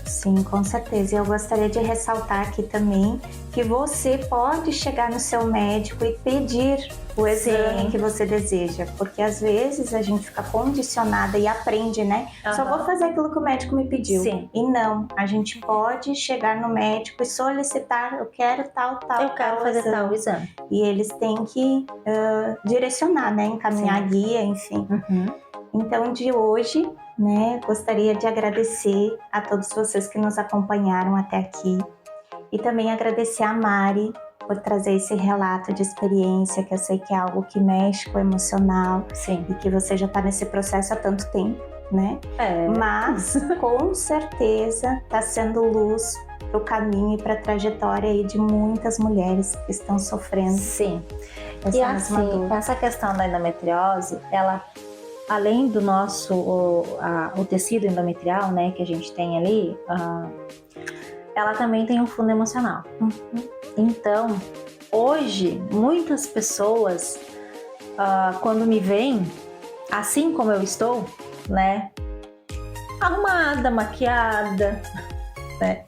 Sim, com certeza. E eu gostaria de ressaltar aqui também que você pode chegar no seu médico e pedir o exame Sim. que você deseja, porque às vezes a gente fica condicionada e aprende, né? Só vou fazer aquilo que o médico me pediu. Sim. E não, a gente pode chegar no médico e solicitar, eu quero tal Eu quero fazer tal exame. E eles têm que direcionar, né? Encaminhar Sim. guia, enfim. Uhum. Então, de hoje, né, gostaria de agradecer a todos vocês que nos acompanharam até aqui e também agradecer a Mari por trazer esse relato de experiência, que eu sei que é algo que mexe com o emocional. Sim. E que você já está nesse processo há tanto tempo, né? Mas, com certeza, está sendo luz para o caminho e para a trajetória aí de muitas mulheres que estão sofrendo. Sim. E assim, essa questão da endometriose, ela, além do nosso, o tecido endometrial, né, que a gente tem ali, ela também tem um fundo emocional. Então, hoje, muitas pessoas, quando me veem, assim como eu estou, né, arrumada, maquiada, né,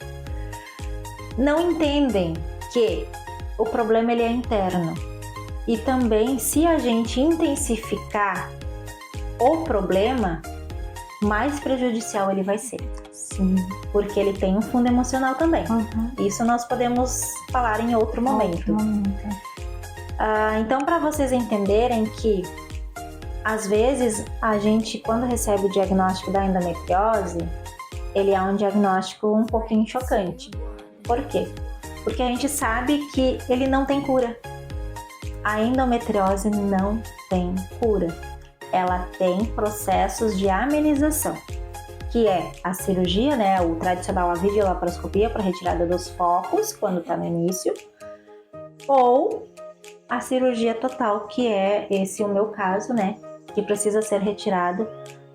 não entendem que o problema ele é interno. E também, se a gente intensificar o problema, mais prejudicial ele vai ser. Sim. Porque ele tem um fundo emocional também. Isso nós podemos falar em outro momento. Então, para vocês entenderem que, às vezes, a gente, quando recebe o diagnóstico da endometriose, ele é um diagnóstico um pouquinho chocante. Por quê? Porque a gente sabe que ele não tem cura. A endometriose não tem cura. Ela tem processos de amenização, que é a cirurgia, né, o tradicional, a videolaparoscopia para retirada dos focos, quando está no início, ou a cirurgia total, que é esse o meu caso, né, que precisa ser retirado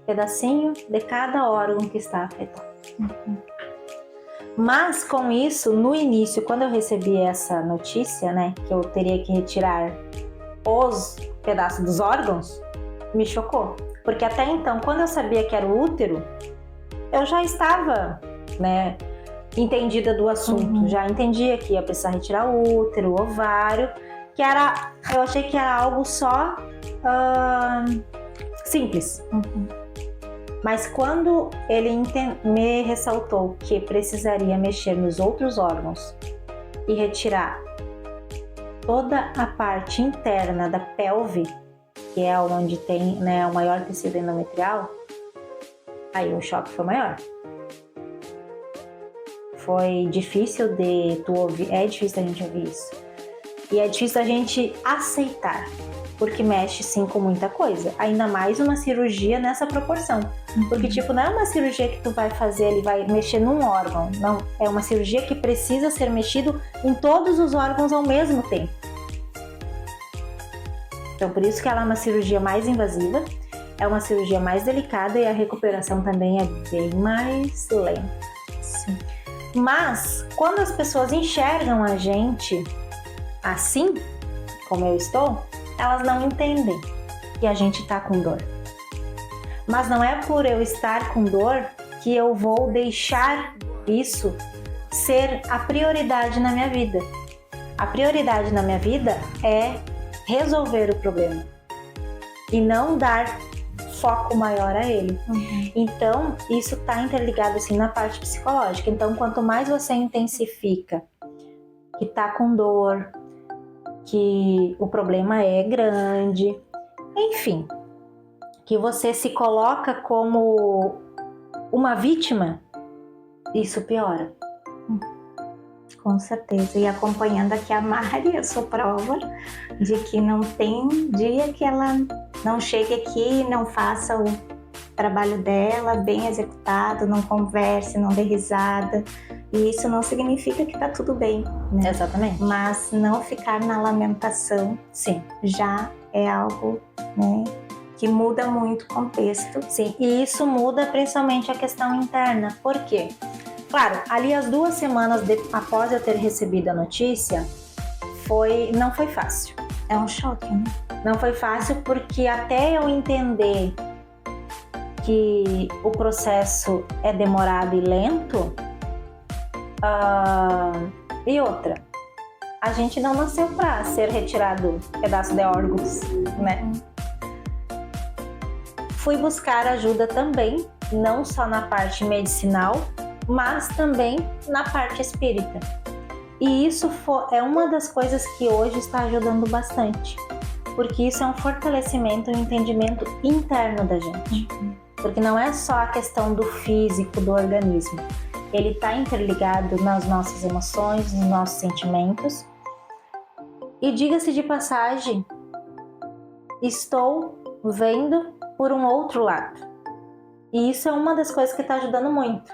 pedacinho de cada órgão que está afetado. Mas com isso, no início, quando eu recebi essa notícia, né, que eu teria que retirar os pedaços dos órgãos, me chocou. Porque até então, quando eu sabia que era o útero, eu já estava, né, entendida do assunto. Já entendia que ia precisar retirar o útero, o ovário, eu achei que era algo só simples. Mas quando ele me ressaltou que precisaria mexer nos outros órgãos e retirar toda a parte interna da pelve, que é onde tem, né, o maior tecido endometrial, aí o choque foi maior. Foi difícil de tu ouvir, é difícil a gente ouvir isso. E é difícil a gente aceitar, porque mexe sim com muita coisa. Ainda mais uma cirurgia nessa proporção. Porque, tipo, não é uma cirurgia que tu vai fazer, ele vai mexer num órgão. Não, é uma cirurgia que precisa ser mexido em todos os órgãos ao mesmo tempo. Então, por isso que ela é uma cirurgia mais invasiva, é uma cirurgia mais delicada e a recuperação também é bem mais lenta. Sim. Mas, quando as pessoas enxergam a gente assim, como eu estou, elas não entendem que a gente está com dor. Mas não é por eu estar com dor que eu vou deixar isso ser a prioridade na minha vida. A prioridade na minha vida é resolver o problema e não dar foco maior a ele. Então, isso está interligado assim na parte psicológica. Então, quanto mais você intensifica que está com dor, que o problema é grande, enfim, que você se coloca como uma vítima, isso piora. Com certeza. E acompanhando aqui a Mari, eu sou prova de que não tem dia que ela não chegue aqui e não faça o trabalho dela bem executado, não converse, não dê risada. E isso não significa que tá tudo bem, né? Exatamente. Mas não ficar na lamentação, sim, já é algo, né, que muda muito o contexto. Sim, e isso muda principalmente a questão interna. Por quê? Claro, ali as 2 semanas após eu ter recebido a notícia, não foi fácil. É um choque, né? Não foi fácil porque até eu entender que o processo é demorado e lento, E outra, a gente não nasceu para ser retirado pedaço de órgãos, né? Fui buscar ajuda também, não só na parte medicinal, mas também na parte espírita. E isso é uma das coisas que hoje está ajudando bastante, porque isso é um fortalecimento e um entendimento interno da gente. Porque não é só a questão do físico, do organismo. Ele está interligado nas nossas emoções, nos nossos sentimentos. E diga-se de passagem, estou vendo por um outro lado. E isso é uma das coisas que está ajudando muito.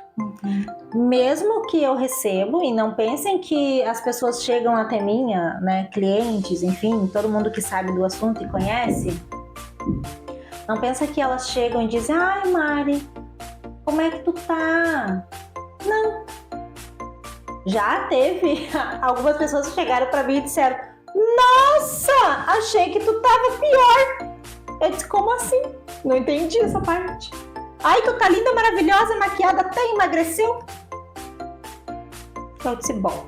Mesmo que eu recebo, e não pensem que as pessoas chegam até mim, né, clientes, enfim, todo mundo que sabe do assunto e conhece, não pensa que elas chegam e dizem: ai, Mari, como é que tu tá? Não. Já teve algumas pessoas que chegaram para mim e disseram: nossa, achei que tu tava pior. Eu disse: como assim? Não entendi essa parte. Ai, tu tá linda, maravilhosa, maquiada, até emagreceu. Eu disse: bom,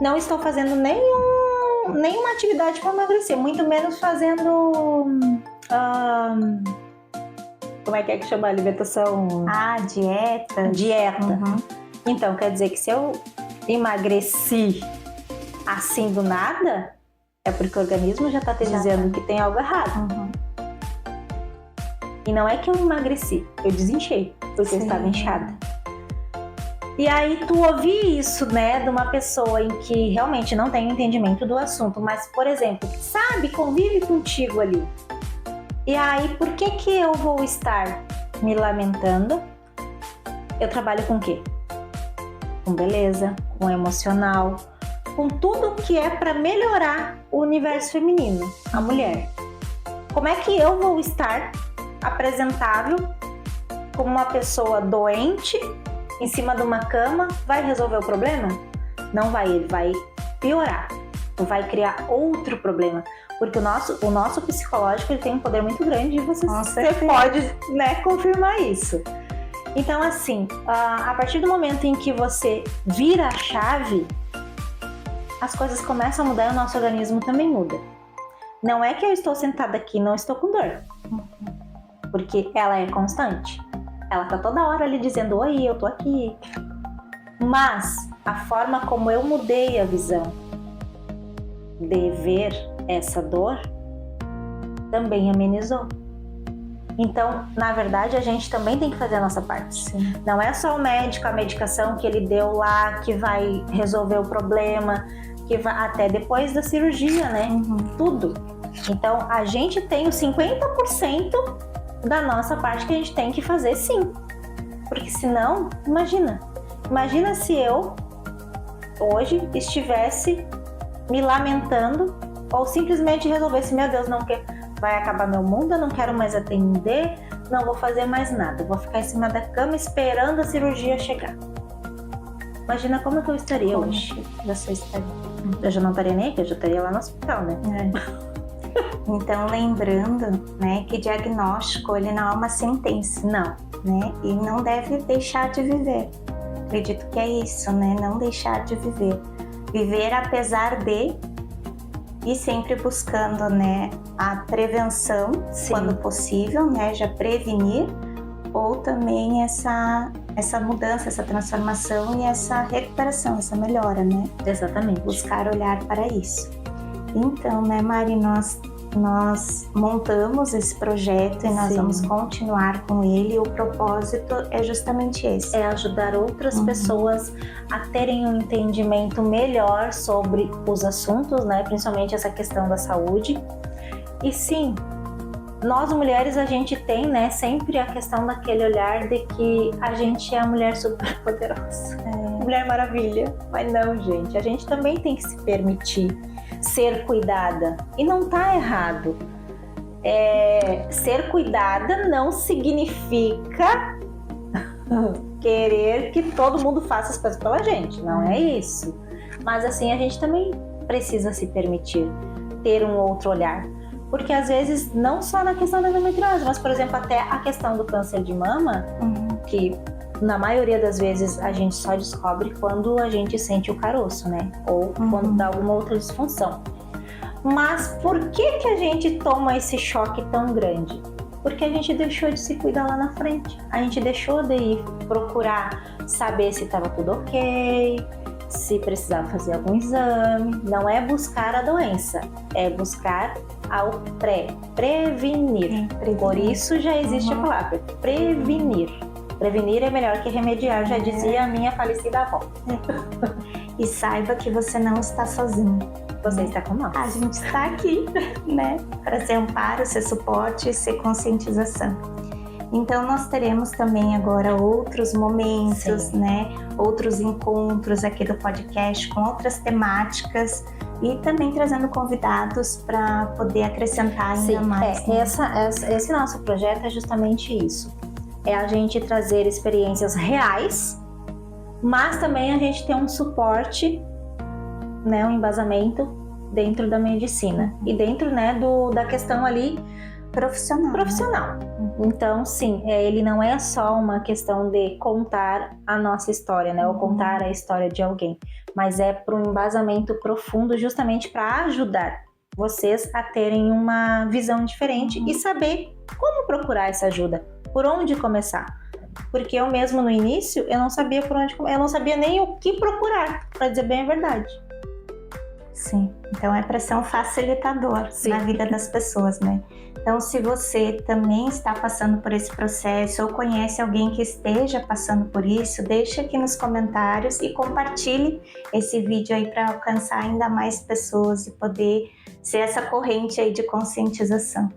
não estou fazendo nenhuma atividade para emagrecer, muito menos fazendo... como é que chama a alimentação? Dieta. Dieta. Então, quer dizer que se eu emagreci assim do nada, é porque o organismo já tá te dizendo que tem algo errado. E não é que eu emagreci, eu desinchei, porque eu estava inchada. E aí tu ouvir isso, né, de uma pessoa em que realmente não tem entendimento do assunto, mas, por exemplo, sabe, convive contigo ali. E aí, por que eu vou estar me lamentando? Eu trabalho com o quê? Com beleza, com emocional, com tudo que é para melhorar o universo feminino, a mulher. Como é que eu vou estar apresentável como uma pessoa doente em cima de uma cama? Vai resolver o problema? Não vai, ele vai piorar, vai criar outro problema. Porque o nosso psicológico, ele tem um poder muito grande e você pode, né, confirmar isso. Então, assim, a partir do momento em que você vira a chave, as coisas começam a mudar e o nosso organismo também muda. Não é que eu estou sentada aqui e não estou com dor, porque ela é constante. Ela tá toda hora ali dizendo: oi, eu tô aqui. Mas a forma como eu mudei a visão de ver essa dor também amenizou. Então, na verdade, a gente também tem que fazer a nossa parte. Sim. Não é só o médico, a medicação que ele deu lá que vai resolver o problema, que vai até depois da cirurgia, né? Tudo. Então, a gente tem os 50% da nossa parte que a gente tem que fazer, sim. Porque senão, imagina se eu hoje estivesse me lamentando ou simplesmente resolvesse: meu Deus, não quer, vai acabar meu mundo, eu não quero mais atender, não vou fazer mais nada, vou ficar em cima da cama esperando a cirurgia chegar. Imagina como que eu estaria hoje. Você estaria? Eu já não estaria nem aqui, eu já estaria lá no hospital, né? Então, lembrando, né, que diagnóstico, ele não é uma sentença, não, né? E não deve deixar de viver. Acredito que é isso, né? Não deixar de viver. Viver apesar de, e sempre buscando, né, a prevenção, sim, quando possível, né, já prevenir, ou também essa mudança, essa transformação e essa recuperação, essa melhora, né? Exatamente. Buscar olhar para isso. Então, né, Mari, nós montamos esse projeto e nós, sim, vamos continuar com ele, e o propósito é justamente esse. É ajudar outras pessoas a terem um entendimento melhor sobre os assuntos, né? Principalmente essa questão da saúde. E sim, nós mulheres, a gente tem, né, sempre a questão daquele olhar de que a gente é a mulher super poderosa, mulher maravilha. Mas não, gente, a gente também tem que se permitir ser cuidada. E não tá errado. Ser cuidada não significa querer que todo mundo faça as coisas pela gente. Não é isso. Mas assim, a gente também precisa se permitir ter um outro olhar. Porque às vezes, não só na questão da endometriose, mas, por exemplo, até a questão do câncer de mama, que na maioria das vezes a gente só descobre quando a gente sente o caroço, né? Ou quando dá alguma outra disfunção. Mas por que que a gente toma esse choque tão grande? Porque a gente deixou de se cuidar lá na frente. A gente deixou de ir procurar saber se estava tudo ok, se precisava fazer algum exame. Não é buscar a doença, é buscar ao prevenir. Por isso já existe a palavra prevenir. Prevenir é melhor que remediar, já dizia a minha falecida avó. E saiba que você não está sozinho. Você está com nós. A gente está aqui, né? Para ser amparo, ser suporte e ser conscientização. Então, nós teremos também agora outros momentos, né? Outros encontros aqui do podcast com outras temáticas e também trazendo convidados para poder acrescentar ainda mais. Né? Esse nosso projeto é justamente isso. É a gente trazer experiências reais, mas também a gente ter um suporte, né, um embasamento dentro da medicina e dentro, né, da questão ali profissional. Então, sim, ele não é só uma questão de contar a nossa história, né, ou contar a história de alguém, mas é para um embasamento profundo, justamente para ajudar vocês a terem uma visão diferente e saber como procurar essa ajuda, por onde começar. Porque eu mesmo no início, eu não sabia por onde começar, eu não sabia nem o que procurar, para dizer bem a verdade. Sim, então é para ser um facilitador na vida das pessoas, né? Então, se você também está passando por esse processo ou conhece alguém que esteja passando por isso, deixe aqui nos comentários e compartilhe esse vídeo aí para alcançar ainda mais pessoas e poder ser essa corrente aí de conscientização.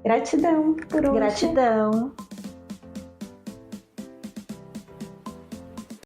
Gratidão por hoje. Gratidão.